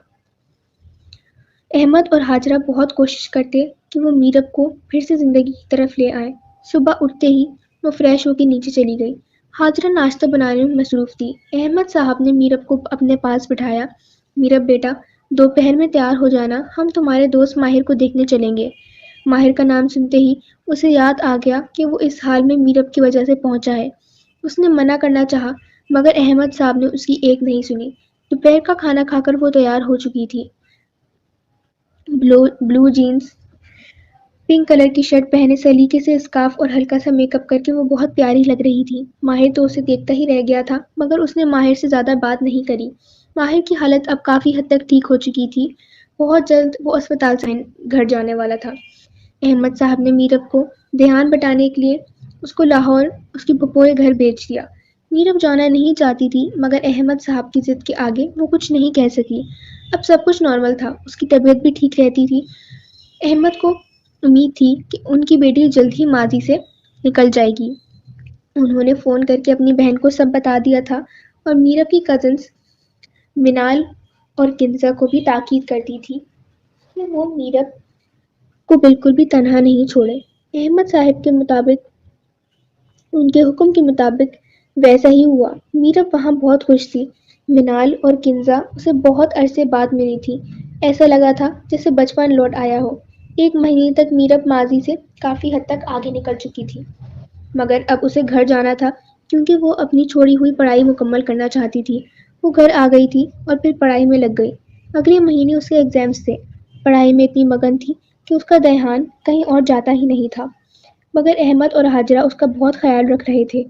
احمد اور ہاجرہ بہت کوشش کرتے کہ وہ میرب کو پھر سے زندگی کی طرف لے آئیں۔ صبح اٹھتے ہی وہ فریش ہو کے نیچے چلی گئی۔ ہاجرہ ناشتہ بنانے میں مصروف تھی۔ احمد صاحب نے میرب کو اپنے پاس بٹھایا۔ میرب بیٹا، دوپہر میں تیار ہو جانا، ہم تمہارے دوست ماہر کو دیکھنے چلیں گے۔ ماہر کا نام سنتے ہی اسے یاد آ گیا کہ وہ اس حال میں میرب کی وجہ سے پہنچا ہے۔ اس نے منع کرنا چاہا مگر احمد صاحب نے اس کی ایک نہیں سنی۔ دوپہر کا کھانا کھا کر وہ تیار ہو چکی تھی۔ بلو جینز، پنک کلر کی شرٹ پہنے، سلیقے سے اسکارف اور ہلکا سا میک اپ کر کے وہ بہت پیاری لگ رہی تھی۔ ماہر تو اسے دیکھتا ہی رہ گیا تھا مگر اس نے ماہر سے زیادہ بات نہیں کری۔ ماہر کی حالت اب کافی حد تک ٹھیک ہو چکی تھی۔ بہت جلد وہ اسپتال سے گھر جانے والا تھا۔ احمد صاحب نے میرب کو دھیان بٹانے کے لیے اس کو لاہور اس کی پھپھو کے گھر بھیج دیا۔ میرب جانا نہیں چاہتی تھی مگر احمد صاحب کی ضد کے آگے وہ کچھ نہیں کہہ سکی۔ اب سب کچھ نارمل تھا۔ اس کی طبیعت بھی ٹھیک رہتی تھی۔ احمد کو امید تھی کہ ان کی بیٹی جلد ہی ماضی سے نکل جائے گی۔ انہوں نے فون کر کے اپنی بہن کو سب بتا دیا تھا اور میرب کی کزنز منال اور کنزا کو بھی تاکید کر دی تھی کہ وہ میرب کو بالکل بھی تنہا نہیں چھوڑے۔ احمد صاحب کے مطابق ان کے حکم کے مطابق ویسا ہی ہوا۔ میرب وہاں بہت خوش تھی۔ منال اور کنزا اسے بہت عرصے بعد ملی تھی۔ ایسا لگا تھا جیسے بچپن لوٹ آیا ہو۔ ایک مہینے تک میرب ماضی سے کافی حد تک آگے نکل چکی تھی مگر اب اسے گھر جانا تھا کیونکہ وہ اپنی چھوڑی ہوئی پڑھائی مکمل کرنا چاہتی تھی۔ وہ گھر آ گئی تھی اور پھر پڑھائی میں لگ گئی۔ اگلے مہینے اس کے ایگزامز تھے۔ پڑھائی میں اتنی مگن تھی کہ اس کا دھیان کہیں اور جاتا ہی نہیں تھا۔ مگر احمد اور حاجرہ اس کا بہت خیال رکھ رہے تھے۔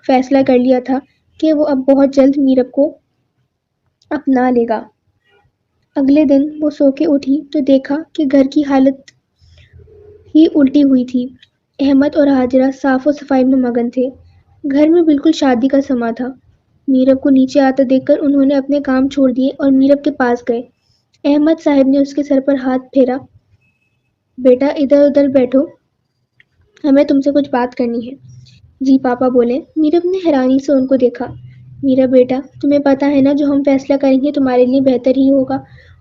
فیصلہ کر لیا تھا کہ وہ اب بہت جلد میرب کو اپنا لے گا۔ اگلے دن وہ سو کے اٹھی تو دیکھا کہ گھر کی حالت ہی الٹی ہوئی تھی۔ احمد اور حاجرہ صاف و صفائی میں مگن تھے۔ گھر میں بالکل شادی کا سما تھا۔ میرب کو نیچے آتا دیکھ کر انہوں نے اپنے کام چھوڑ دیے اور میرب کے پاس گئے۔ احمد صاحب نے اس کے سر پر ہاتھ پھیرا۔ بیٹا ادھر ادھر بیٹھو، ہمیں تم سے کچھ بات کرنی ہے۔ جی پاپا بولے۔ میرب نے حیرانی سے ان کو دیکھا۔ میرا بیٹا، تمہیں پتا ہے نا جو ہم فیصلہ کریں گے تمہارے لیے بہتر ہی ہوگا،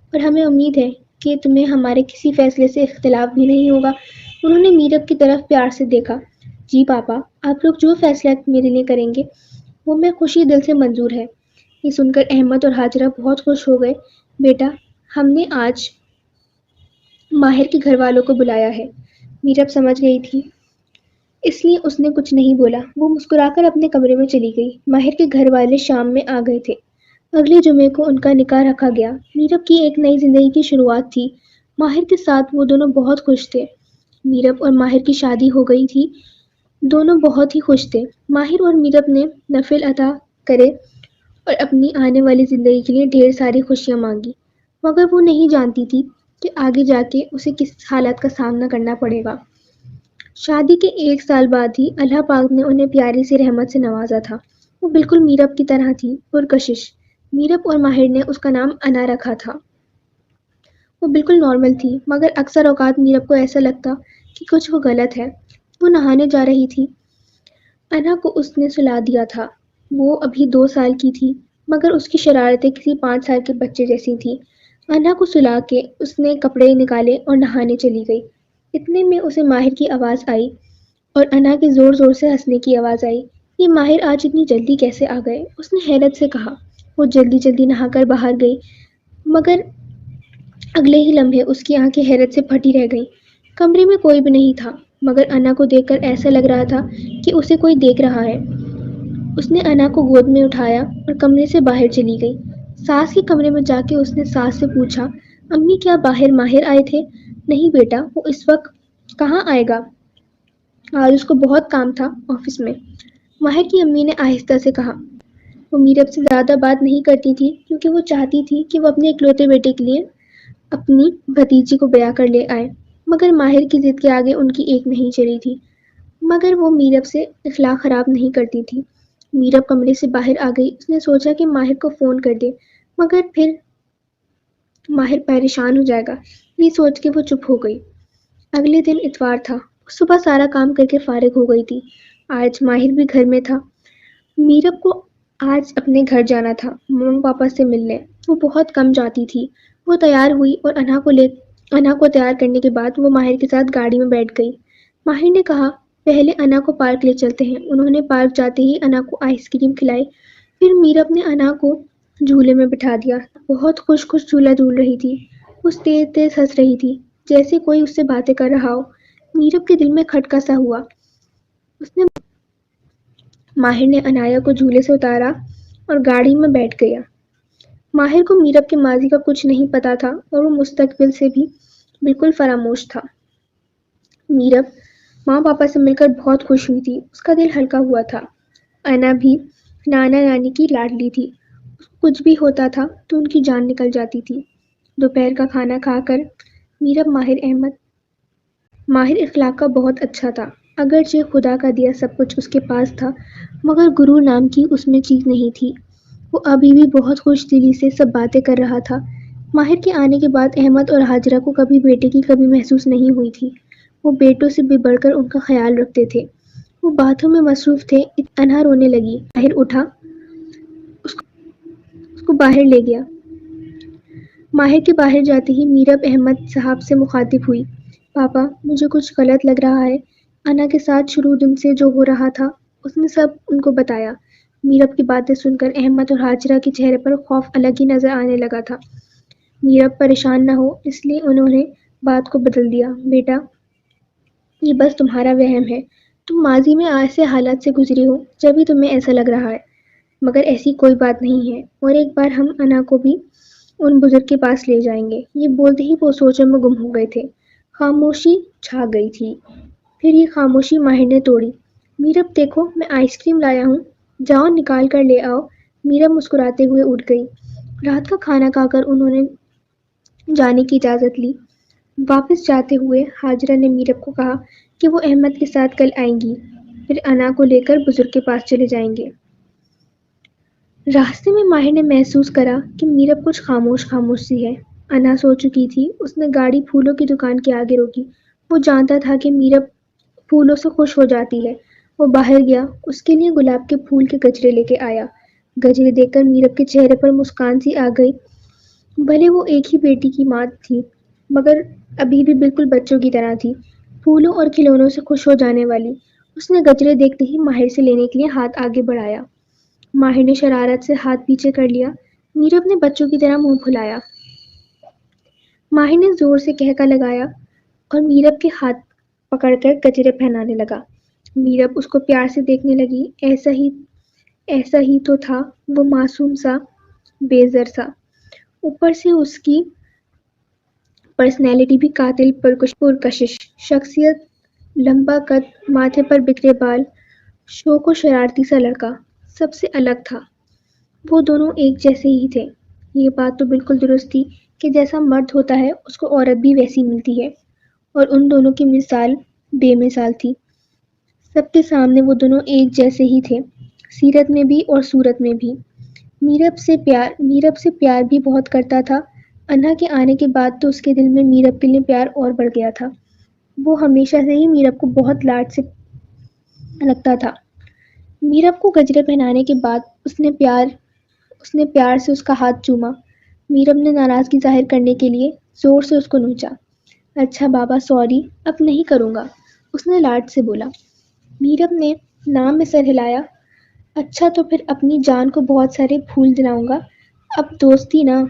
اور ہمیں امید ہے کہ تمہیں ہمارے کسی فیصلے سے اختلاف بھی نہیں ہوگا۔ انہوں نے میرب کی طرف پیار سے دیکھا۔ جی پاپا، آپ لوگ جو فیصلہ میرے لیے کریں گے وہ میں خوشی دل سے منظور ہے۔ یہ سن کر احمد اور حاجرہ بہت خوش ہو گئے۔ بیٹا، ہم نے آج ماہر کے گھر والوں کو بلایا ہے۔ میرب سمجھ گئی تھی، اس لیے اس نے کچھ نہیں بولا۔ وہ مسکرا کر اپنے کمرے میں چلی گئی۔ ماہر کے گھر والے شام میں آ گئے تھے۔ اگلے جمعے کو ان کا نکاح رکھا گیا۔ میرب کی ایک نئی زندگی کی شروعات تھی۔ ماہر کے ساتھ وہ دونوں بہت خوش تھے۔ میرب اور ماہر کی شادی ہو گئی تھی۔ دونوں بہت ہی خوش تھے۔ ماہر اور میرب نے نفل ادا کرے اور اپنی آنے والی زندگی کے لیے ڈھیر ساری خوشیاں مانگی، مگر وہ نہیں جانتی تھی کہ آگے جا کے اسے کس حالات کا سامنا کرنا پڑے گا۔ شادی کے 1 سال بعد ہی اللہ پاک نے انہیں پیاری سی رحمت سے نوازا تھا۔ وہ بالکل میرب کی طرح تھی، پرکشش۔ میرب اور ماہر نے اس کا نام انا رکھا تھا۔ وہ بالکل نارمل تھی، مگر اکثر اوقات میرب کو ایسا لگتا کہ کچھ وہ غلط ہے۔ وہ نہانے جا رہی تھی۔ انا کو اس نے سلا دیا تھا۔ وہ ابھی 2 سال کی تھی، مگر اس کی شرارتیں کسی 5 سال کے بچے جیسی تھیں۔ انا کو سلا کے اس نے کپڑے نکالے اور نہانے چلی گئی۔ اتنے میں اسے ماہر کی آواز آئی اور انا کے زور زور سے ہنسنے کی آواز آئی۔ یہ ماہر آج اتنی جلدی کیسے آ گئے؟ اس نے حیرت سے کہا۔ وہ جلدی جلدی نہا کر باہر گئی، مگر اگلے ہی لمحے اس کی آنکھیں حیرت سے پھٹی رہ گئیں۔ کمرے میں کوئی بھی نہیں تھا، مگر انا کو دیکھ کر ایسا لگ رہا تھا کہ اسے کوئی دیکھ رہا ہے۔ اس نے انا کو گود میں اٹھایا اور کمرے سے باہر چلی گئی۔ ساس کے کمرے میں جا کے اس نے ساس سے پوچھا، امی کیا باہر ماہر آئے تھے؟ نہیں بیٹا، وہ اس وقت کہاں آئے گا، آج اس کو بہت کام تھا آفس میں، ماہر کی امی نے آہستہ سے کہا۔ وہ میرب سے زیادہ بات نہیں کرتی تھی کیونکہ وہ چاہتی تھی کہ وہ اپنے اکلوتے بیٹے کے لیے اپنی بھتیجی کو بیاہ کر لے آئے، مگر ماہر کی ضد کے آگے ان کی ایک نہیں چلی تھی۔ مگر وہ میرب سے اخلاق خراب نہیں کرتی تھی۔ میرب کمرے سے باہر آ گئی۔ اس نے سوچا کہ ماہر کو فون کر دے، مگر پھر ماہر پریشان ہو جائے گا، یہ سوچ کے وہ چپ ہو گئی۔ اگلے دن اتوار تھا۔ وہ صبح سارا کام کر کے فارغ ہو گئی تھی۔ آج ماہر بھی گھر میں تھا۔ میرب کو آج اپنے گھر جانا تھا، مما پاپا سے ملنے۔ وہ بہت کم جاتی تھی۔ وہ تیار ہوئی اور انا کو تیار کرنے کے بعد وہ ماہر کے ساتھ گاڑی میں بیٹھ گئی۔ ماہر نے کہا، پہلے انا کو پارک لے چلتے ہیں۔ انہوں نے پارک جاتے ہی انا کو آئس کریم کھلائی۔ پھر میرب نے انا کو جھولے میں بٹھا دیا۔ بہت خوش خوش جھولا جھول رہی تھی۔ وہ تیز تیز ہنس رہی تھی، جیسے کوئی اس سے باتیں کر رہا ہو۔ میرب کے دل میں کھٹکا سا ہوا۔ ماہر نے انایا کو جھولے سے اتارا اور گاڑی میں بیٹھ گیا۔ ماہر کو میرب کے ماضی کا کچھ نہیں پتا تھا اور وہ مستقبل سے بھی بالکل فراموش تھا۔ میرب ماں پاپا سے مل کر بہت خوش ہوئی تھی۔ اس کا دل ہلکا ہوا تھا۔ انا بھی نانا نانی کی لاڈلی تھی۔ اس کو کچھ بھی ہوتا تھا تو ان کی جان نکل جاتی تھی۔ دوپہر کا کھانا کھا کر میرب ماہر اخلاق کا بہت اچھا تھا، اگرچہ خدا کا دیا سب کچھ اس کے پاس تھا، مگر غرور نام کی اس میں چیز نہیں تھی۔ وہ ابھی بھی بہت خوش دلی سے سب باتیں کر رہا تھا۔ ماہر کے آنے کے بعد احمد اور حاجرہ کو کبھی بیٹے کی کمی محسوس نہیں ہوئی تھی۔ وہ بیٹوں سے بھی بڑھ کر ان کا خیال رکھتے تھے۔ وہ باتوں میں مصروف تھے۔ انا رونے لگی۔ ماہر اٹھا، اس کو باہر لے گیا۔ ماہر کے باہر جاتے ہی میرب احمد صاحب سے مخاطب ہوئی، پاپا مجھے کچھ غلط لگ رہا ہے۔ انا کے ساتھ شروع دن سے جو ہو رہا تھا اس نے سب ان کو بتایا۔ میرب کی باتیں سن کر احمد اور حاجرہ کے چہرے پر خوف الگ ہی نظر آنے لگا تھا۔ میرب پریشان نہ ہو اس لیے انہوں نے بات کو بدل دیا، بیٹا یہ بس تمہارا وہم ہے، تم ماضی میں ایسے حالات سے گزری ہو جبھی تمہیں ایسا لگ رہا ہے، مگر ایسی کوئی بات نہیں ہے، اور ایک بار ہم انا کو بھی ان بزرگ کے پاس لے جائیں گے۔ یہ بولتے ہی وہ سوچوں میں گم ہو گئے تھے۔ خاموشی چھا گئی تھی۔ پھر یہ خاموشی ماہر نے توڑی۔ میرب دیکھو میں آئس کریم لایا ہوں، جاؤ نکال کر لے آؤ۔ میرب مسکراتے ہوئے اٹھ گئی۔ رات کا کھانا کھا کر انہوں نے جانے کی اجازت لی۔ واپس جاتے ہوئے ہاجرہ نے میرب کو کہا کہ وہ احمد کے ساتھ کل آئیں گی، پھر انا کو لے کر بزرگ کے پاس چلے جائیں گے۔ راستے میں ماہر نے محسوس کرا کہ میرب کچھ خاموش خاموش سی ہے۔ انا سو چکی تھی۔ اس نے گاڑی پھولوں کی دکان کے آگے روکی۔ وہ جانتا تھا کہ میرب پھولوں سے خوش ہو جاتی ہے۔ وہ باہر گیا، اس کے لیے گلاب کے پھول کے گجرے لے کے آیا۔ گجرے دیکھ کر میرب کے چہرے پر مسکان سی آ گئی۔ بھلے وہ ایک ہی بیٹی کی ماں تھی مگر ابھی بھی بالکل بچوں کی طرح تھی، پھولوں اور کھلونوں سے خوش ہو جانے والی۔ اس نے گجرے دیکھتے ہی ماہر سے لینے کے لیے ہاتھ آگے بڑھایا۔ ماہر نے شرارت سے ہاتھ پیچھے کر لیا۔ میرب نے بچوں کی طرح منہ پھلایا۔ ماہر نے زور سے کہکا لگایا اور میرب کے ہاتھ پکڑ کر گجرے پہنانے لگا۔ میرب اس کو پیار سے دیکھنے لگی۔ ایسا ہی تو تھا، وہ معصوم سا، بے زر سا، اوپر سے اس کی پرسنالٹی بھی قاتل پرکشش، شخصیت لمبا قد، ماتھے پر بکھرے بال، شوق و شرارتی سا لڑکا، سب سے الگ تھا۔ وہ دونوں ایک جیسے ہی تھے۔ یہ بات تو بالکل درست تھی کہ جیسا مرد ہوتا ہے اس کو عورت بھی ویسی ملتی ہے، اور ان دونوں کی مثال بے مثال تھی۔ سب کے سامنے وہ دونوں ایک جیسے ہی تھے، سیرت میں بھی اور صورت میں بھی۔ میرب سے پیار بھی بہت کرتا تھا۔ انھا کے آنے کے بعد تو اس کے دل میں میرب کے لیے پیار اور بڑھ گیا تھا۔ وہ ہمیشہ سے ہی میرب کو بہت لاڈ سے رکھتا تھا۔ میرب کو گجرے پہنانے کے بعد اس نے پیار سے اس کا ہاتھ چوما۔ میرب نے ناراضگی ظاہر کرنے کے لیے زور سے اس کو نوچا۔ اچھا بابا سوری، اب نہیں کروں گا، اس نے لاڈ سے بولا۔ میرب نے نام میں سر ہلایا۔ اچھا تو پھر اپنی جان کو بہت سارے پھول دلاؤں گا، اب دوستی نا؟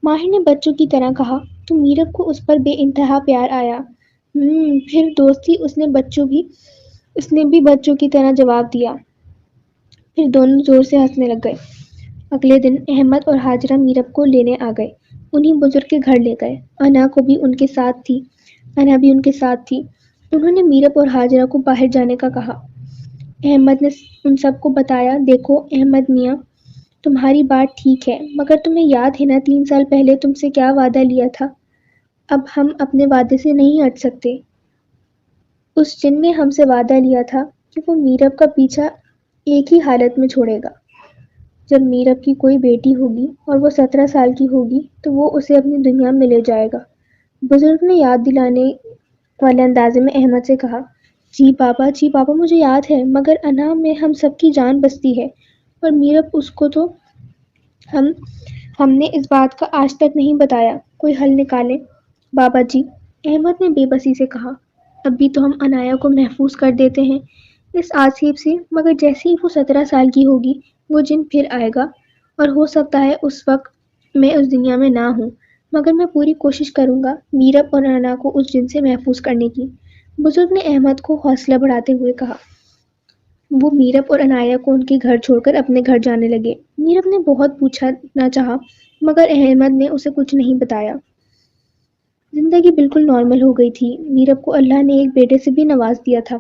ماہر نے بچوں کی طرح کہا تو میرب کو اس پر بے انتہا پیار آیا۔ پھر دوستی، اس نے بھی بچوں کی طرح جواب دیا۔ پھر دونوں زور سے ہنسنے لگ گئے۔ اگلے دن احمد اور ہاجرہ میرب کو لینے آ گئے، انہیں بزرگ کے گھر لے گئے۔ انا بھی ان کے ساتھ تھی۔ انہوں نے میرب اور ہاجرہ کو باہر جانے کا کہا۔ احمد نے ان سب کو بتایا، دیکھو احمد میاں، تمہاری بات ٹھیک ہے مگر تمہیں یاد ہے نا 3 سال پہلے تم سے کیا وعدہ لیا تھا؟ اب ہم اپنے وعدے سے نہیں ہٹ سکتے۔ اس جن نے ہم سے وعدہ لیا تھا کہ وہ میرب کا پیچھا ایک ہی حالت میں چھوڑے گا، جب میرب کی کوئی بیٹی ہوگی اور وہ 17 سال کی ہوگی تو وہ اسے اپنی دنیا میں لے جائے گا۔ بزرگ نے یاد دلانے والے اندازے میں احمد سے کہا۔ جی بابا مجھے یاد ہے، مگر انھا میں ہم سب کی جان بستی ہے، اور میرب اس کو تو ہم نے اس بات کا آج تک نہیں بتایا، کوئی حل نکالیں بابا جی، احمد نے بے بسی سے کہا۔ اب بھی تو ہم انایا کو محفوظ کر دیتے ہیں اس آسیب سے، مگر جیسے ہی وہ 17 سال کی ہوگی وہ جن پھر آئے گا، اور ہو سکتا ہے اس وقت میں اس دنیا میں نہ ہوں، مگر میں پوری کوشش کروں گا میرب اور انا کو اس جن سے محفوظ کرنے کی۔ بزرگ نے احمد کو حوصلہ بڑھاتے ہوئے کہا۔ وہ میرب اور انایا کو ان کے گھر چھوڑ کر اپنے گھر جانے لگے۔ میرب نے بہت پوچھنا چاہا مگر احمد نے اسے کچھ نہیں بتایا۔ زندگی بالکل نارمل ہو گئی تھی۔ میرب کو اللہ نے ایک بیٹے سے بھی نواز دیا تھا۔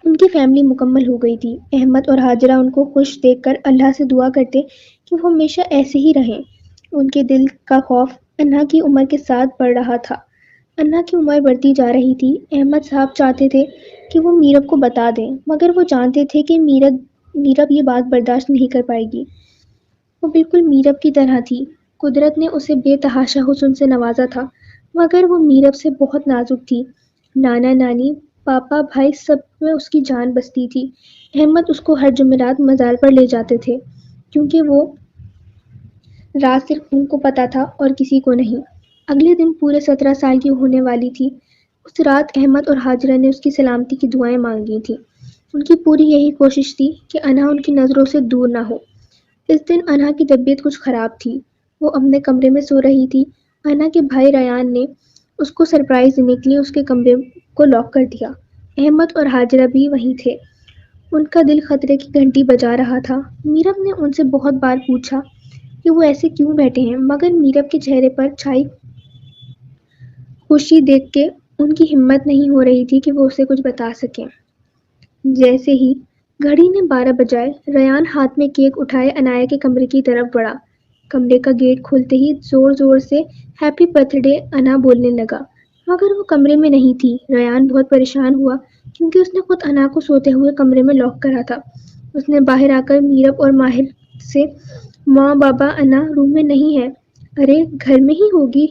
ان کی فیملی مکمل ہو گئی تھی۔ احمد اور ہاجرہ ان کو خوش دیکھ کر اللہ سے دعا کرتے کہ وہ ہمیشہ ایسے ہی رہیں۔ ان کے دل کا خوف انھا کی عمر کے ساتھ بڑھ رہا تھا۔ انھا کی عمر بڑھتی جا رہی تھی۔ احمد صاحب چاہتے تھے کہ وہ میرب کو بتا دیں، مگر وہ جانتے تھے کہ میرب یہ بات برداشت نہیں کر پائے گی۔ وہ بالکل میرب کی طرح تھی۔ قدرت نے اسے بے تحاشا حسن سے نوازا تھا، مگر وہ میرب سے بہت نازک تھی۔ نانا نانی، پاپا، بھائی، سب میں اس کی جان بستی تھی۔ احمد اس کو ہر جمعرات مزار پر لے جاتے تھے، کیونکہ وہ راز صرف ان کو پتا تھا اور کسی کو نہیں۔ اگلے دن پورے 17 سال کی ہونے والی تھی۔ اس رات احمد اور ہاجرہ نے اس کی سلامتی کی دعائیں مانگی تھیں۔ ان کی پوری یہی کوشش تھی کہ انھا ان کی نظروں سے دور نہ ہو۔ اس دن انھا کی طبیعت کچھ خراب تھی۔ وہ اپنے کمرے میں سو رہی تھی۔ انھا کے بھائی ریان نے اس کو سرپرائز دینے کے لیے اس کے کمرے کو لاک کر دیا۔ احمد اور ہاجرہ بھی وہیں تھے۔ ان کا دل خطرے کی گھنٹی بجا رہا تھا۔ میرب نے ان سے بہت بار پوچھا کہ وہ ایسے کیوں بیٹھے ہیں، مگر میرب کے چہرے پر چھائی خوشی دیکھ کے ان کی ہمت نہیں ہو رہی تھی کہ وہ اسے کچھ بتا سکیں۔ جیسے ہی گھڑی نے 12 بجائے، ریان ہاتھ میں کیک اٹھائے انایا کے کمرے کی طرف بڑھا۔ کمرے کا گیٹ کھلتے ہی زور زور سے ہیپی برتھ ڈے انا بولنے لگا، مگر وہ کمرے میں نہیں تھی۔ ریان بہت پریشان ہوا کیونکہ اس نے خود انا کو سوتے ہوئے کمرے میں لاک کرا تھا۔ اس نے باہر آ کر میرب اور ماہر سے، ماں بابا انا روم میں نہیں ہے۔ ارے گھر میں ہی ہوگی،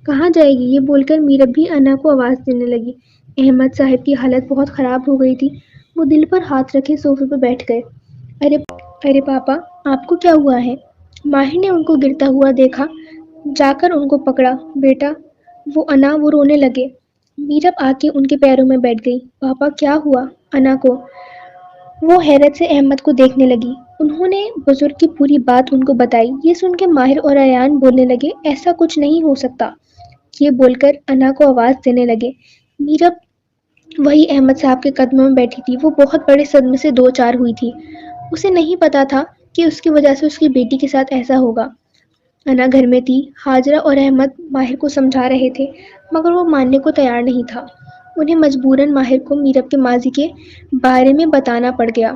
کہاں جائے گی؟ یہ بول کر میرب بھی انا کو آواز دینے لگی۔ احمد صاحب کی حالت بہت خراب ہو گئی تھی، وہ دل پر ہاتھ رکھے صوفے پر بیٹھ گئے۔ ارے پاپا، آپ کو کیا ہوا ہے؟ ماہر نے ان کو گرتا ہوا دیکھا، جا کر ان کو پکڑا۔ بیٹا، وہ رونے لگے۔ میرب آ کے ان کے پیروں میں بیٹھ گئی۔ پاپا کیا ہوا انا کو؟ وہ حیرت سے احمد کو دیکھنے لگی۔ انہوں نے بزرگ کی پوری بات ان کو بتائی۔ یہ سن کے ماہر اور ریان بولنے لگے، ایسا کچھ نہیں ہو سکتا، یہ بول کر انا کو آواز دینے لگے۔ میرب وہی احمد صاحب کے قدموں میں بیٹھی تھی۔ وہ بہت بڑے صدمے سے دو چار ہوئی تھی۔ اسے نہیں پتا تھا کہ اس کی وجہ سے اس کی بیٹی کے ساتھ ایسا ہوگا۔ انا گھر میں تھی۔ ہاجرہ اور احمد ماہر کو سمجھا رہے تھے، مگر وہ ماننے کو تیار نہیں تھا۔ انہیں مجبوراً ماہر کو میرب کے ماضی کے بارے میں بتانا پڑ گیا۔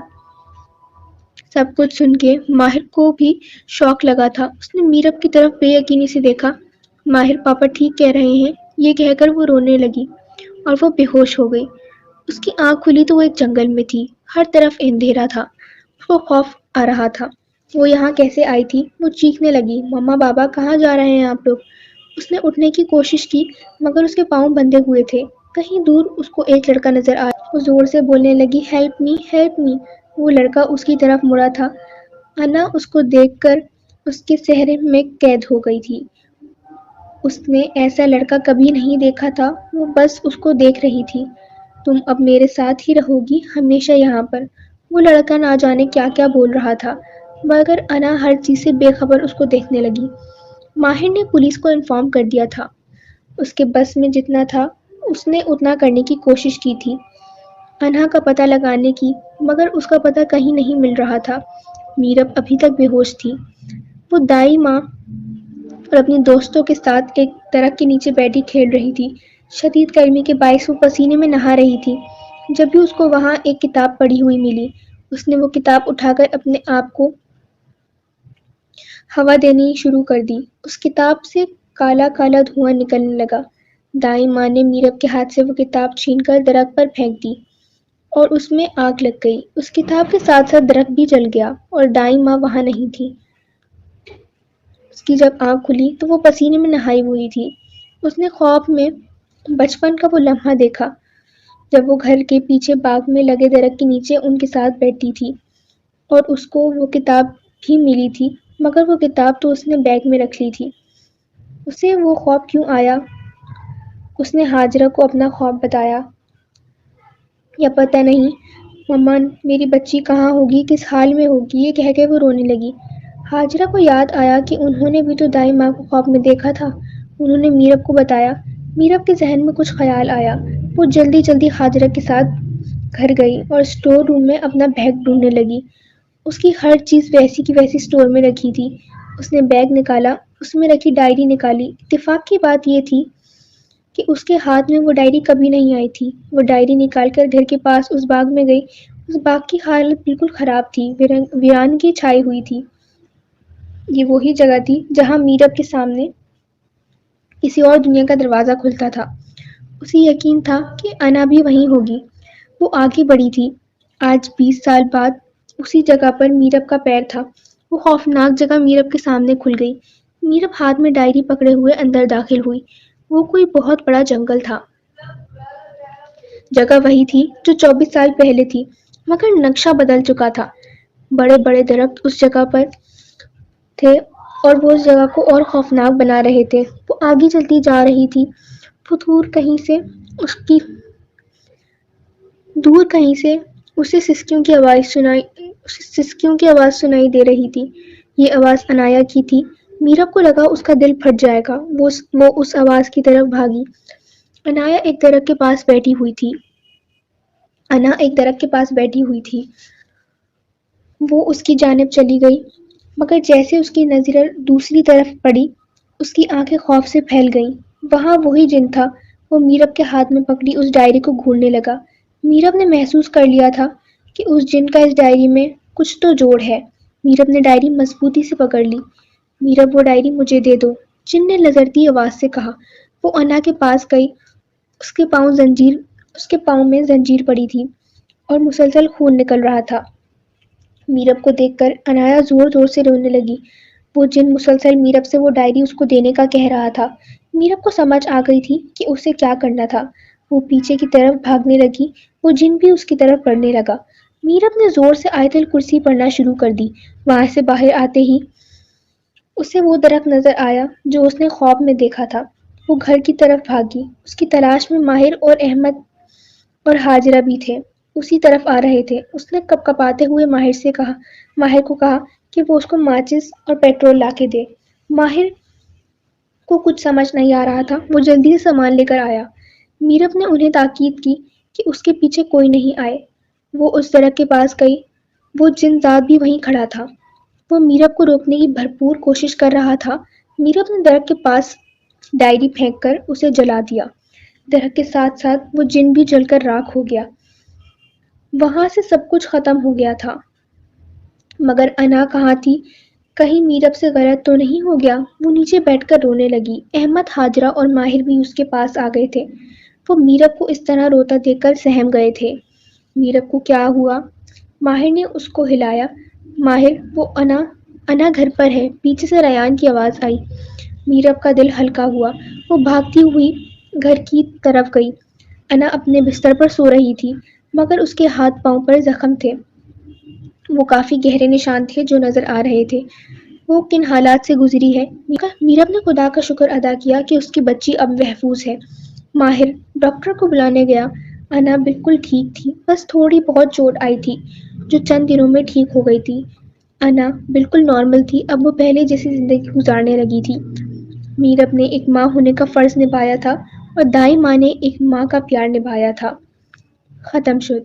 سب کچھ سن کے ماہر کو بھی شوق لگا تھا۔ اس نے میرب کی طرف بے یقینی سے دیکھا۔ ماہر پاپا ٹھیک کہہ رہے ہیں، یہ کہہ کر وہ رونے لگی اور وہ بے ہوش ہو گئی۔ اس کی آنکھ کھلی تو وہ ایک جنگل میں تھی، ہر طرف اندھیرا تھا۔ اس کو خوف آ رہا تھا، وہ یہاں کیسے آئی تھی؟ وہ چیخنے لگی، مما بابا کہاں جا رہے ہیں آپ لوگ؟ اس نے اٹھنے کی کوشش کی مگر اس کے پاؤں بندھے ہوئے تھے۔ کہیں دور اس کو ایک لڑکا نظر آیا۔ وہ زور سے بولنے لگی، ہیلپ می، ہیلپ می۔ وہ لڑکا اس کی طرف مڑا تھا۔ انا اس کو دیکھ کر اس کے چہرے میں قید ہو گئی تھی۔ اس نے ایسا لڑکا کبھی نہیں دیکھا تھا، وہ بس اس کو دیکھ رہی تھی۔ تم اب میرے ساتھ ہی رہو گی ہمیشہ یہاں پر۔ وہ لڑکا نہ جانے کیا کیا بول رہا تھا، مگر انا ہر چیز سے بے خبر اس کو دیکھنے لگی۔ ماہر نے پولیس کو انفارم کر دیا تھا۔ اس کے بس میں جتنا تھا اس نے اتنا کرنے کی کوشش کی تھی، انا کا پتہ لگانے کی، مگر اس کا پتہ کہیں نہیں مل رہا تھا۔ میرب ابھی تک بے ہوش تھی۔ وہ دائی ماں اور اپنی دوستوں کے ساتھ ایک درخت کے نیچے بیٹھی کھیل رہی تھی۔ شدید گرمی کے باعث وہ پسینے میں نہا رہی تھی۔ جب بھی اس کو وہاں ایک کتاب پڑھی ہوئی ملی، اس نے وہ کتاب اٹھا کر اپنے آپ کو ہوا دینی شروع کر دی۔ اس کتاب سے کالا کالا دھواں نکلنے لگا۔ دائی ماں نے میرب کے ہاتھ سے وہ کتاب چھین کر درخت پر پھینک دی اور اس میں آگ لگ گئی۔ اس کتاب کے ساتھ ساتھ درخت بھی جل گیا اور دائی ماں وہاں نہیں تھی۔ اس کی جب آنکھ کھلی تو وہ پسینے میں نہائی ہوئی تھی۔ اس نے خواب میں بچپن کا وہ لمحہ دیکھا جب وہ گھر کے پیچھے باغ میں لگے درخت کے نیچے ان کے ساتھ بیٹھی تھی اور اس کو وہ کتاب بھی ملی تھی، مگر وہ کتاب تو اس نے بیگ میں رکھ لی تھی۔ اسے وہ خواب کیوں آیا؟ اس نے ہاجرہ کو اپنا خواب بتایا۔ یا پتہ نہیں مما میری بچی کہاں ہوگی، کس حال میں ہوگی، یہ کہہ کے وہ رونے لگی۔ ہاجرہ کو یاد آیا کہ انہوں نے بھی تو دائی ماں کو خواب میں دیکھا تھا۔ انہوں نے میرب کو بتایا۔ میرب کے ذہن میں کچھ خیال آیا۔ وہ جلدی جلدی ہاجرہ کے ساتھ گھر گئی اور اسٹور روم میں اپنا بیگ ڈھونڈنے لگی۔ اس کی ہر چیز ویسی کی ویسی اسٹور میں رکھی تھی۔ اس نے بیگ نکالا، اس میں رکھی ڈائری نکالی۔ اتفاق کی بات یہ تھی کہ اس کے ہاتھ میں وہ ڈائری کبھی نہیں آئی تھی۔ وہ ڈائری نکال کر گھر کے پاس اس باغ میں گئی۔ اس باغ کی حالت بالکل خراب تھی، ویرانگی چھائی ہوئی تھی۔ یہ وہی جگہ تھی جہاں میرب کے سامنے کسی اور دنیا کا دروازہ کھلتا تھا۔ اسے یقین تھا کہ انا بھی وہیں ہوگی۔ وہ آگے بڑھی تھی۔ آج 20 سال بعد اسی جگہ پر میرب کا پیر تھا۔ وہ خوفناک جگہ میرب کے سامنے کھل گئی۔ میرب ہاتھ میں ڈائری پکڑے ہوئے اندر داخل ہوئی۔ وہ کوئی بہت بڑا جنگل تھا۔ جگہ وہی تھی جو 24 سال پہلے تھی، مگر نقشہ بدل چکا تھا۔ بڑے بڑے درخت اس جگہ پر تھے اور وہ اس جگہ کو اور خوفناک بنا رہے تھے۔ وہ آگے چلتی جا رہی تھی۔ دور کہیں سے اسے سسکیوں کی آواز سنائی دے رہی تھی۔ یہ آواز انایا کی تھی۔ میرب کو لگا اس کا دل پھٹ جائے گا۔ وہ اس آواز کی طرف بھاگی۔ انا ایک درخت کے پاس بیٹھی ہوئی تھی۔ وہ اس کی جانب چلی گئی، مگر جیسے اس کی نظر دوسری طرف پڑی، اس کی آنکھیں خوف سے پھیل گئیں۔ وہاں وہی جن تھا۔ وہ میرب کے ہاتھ میں پکڑی اس ڈائری کو گھولنے لگا۔ میرب نے محسوس کر لیا تھا کہ اس جن کا اس ڈائری میں کچھ تو جوڑ ہے۔ میرب نے ڈائری مضبوطی سے پکڑ لی۔ میرب وہ ڈائری مجھے دے دو، جن نے لرزتی آواز سے کہا۔ وہ انا کے پاس گئی۔ اس کے پاؤں میں زنجیر پڑی تھی اور مسلسل خون نکل رہا تھا۔ میرب کو دیکھ کر انایا زور زور سے رونے لگی۔ وہ جن مسلسل میرب سے وہ ڈائری اس کو دینے کا کہہ رہا تھا۔ میرب کو سمجھ آ گئی تھی کہ اسے کیا کرنا تھا۔ وہ پیچھے کی طرف بھاگنے لگی۔ وہ جن بھی اس کی طرف بڑھنے لگا۔ میرب نے زور سے آیت الکرسی پڑھنا شروع کر دی۔ وہاں سے باہر آتے ہی اسے وہ درخت نظر آیا جو اس نے خواب میں دیکھا تھا۔ وہ گھر کی طرف بھاگی۔ اس کی تلاش میں ماہر اور احمد اور حاجرہ بھی تھے، اسی طرف آ رہے تھے۔ اس نے کپ کپاتے ہوئے ماہر کو کہا کہ وہ اس کو ماچس اور پیٹرول لا کے دے۔ ماہر کو کچھ سمجھ نہیں آ رہا تھا۔ وہ جلدی سے سامان لے کر آیا۔ میرب نے انہیں تاکید کی کہ اس کے پیچھے کوئی نہیں آئے۔ وہ اس درخت کے پاس گئی۔ وہ جن ذات بھی وہیں کھڑا تھا۔ وہ میرب کو روکنے کی بھرپور کوشش کر رہا تھا۔ میرب نے درخت کے پاس ڈائری پھینک کر اسے جلا دیا۔ درخت کے ساتھ ساتھ وہ جن بھی جل کر راکھ ہو گیا۔ وہاں سے سب کچھ ختم ہو گیا تھا۔ مگر انا کہاں تھی؟ کہیں میرب سے غلط تو نہیں ہو گیا؟ وہ نیچے بیٹھ کر رونے لگی۔ احمد، حاجرہ اور ماہر بھی اس کے پاس آ گئے تھے۔ وہ میرب کو اس طرح روتا دیکھ کر سہم گئے تھے۔ میرب کو کیا ہوا؟ ماہر نے اس کو ہلایا۔ ماہر، وہ انا گھر پر ہے، پیچھے سے ریان کی آواز آئی۔ میرب کا دل ہلکا ہوا۔ وہ بھاگتی ہوئی گھر کی طرف گئی۔ انا اپنے بستر پر سو رہی تھی، مگر اس کے ہاتھ پاؤں پر زخم تھے۔ وہ کافی گہرے نشان تھے جو نظر آ رہے تھے۔ وہ کن حالات سے گزری ہے؟ میرب نے خدا کا شکر ادا کیا کہ اس کی بچی اب محفوظ ہے۔ ماہر ڈاکٹر کو بلانے گیا۔ انا بالکل ٹھیک تھی، بس تھوڑی بہت چوٹ آئی تھی جو چند دنوں میں ٹھیک ہو گئی تھی۔ انا بالکل نارمل تھی، اب وہ پہلے جیسی زندگی گزارنے لگی تھی۔ میرب نے ایک ماں ہونے کا فرض نبھایا تھا اور دائیں ماں نے ایک ماں کا پیار نبھایا تھا۔ ختم شد۔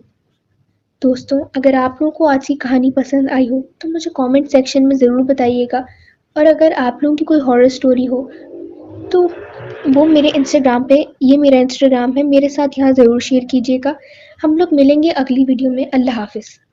دوستوں، اگر آپ لوگوں کو آج کی کہانی پسند آئی ہو تو مجھے کامنٹ سیکشن میں ضرور بتائیے گا، اور اگر آپ لوگوں کی کوئی ہارر سٹوری ہو تو وہ میرے انسٹاگرام پہ، یہ میرا انسٹاگرام ہے، میرے ساتھ یہاں ضرور شیئر کیجیے گا۔ ہم لوگ ملیں گے اگلی ویڈیو میں۔ اللہ حافظ۔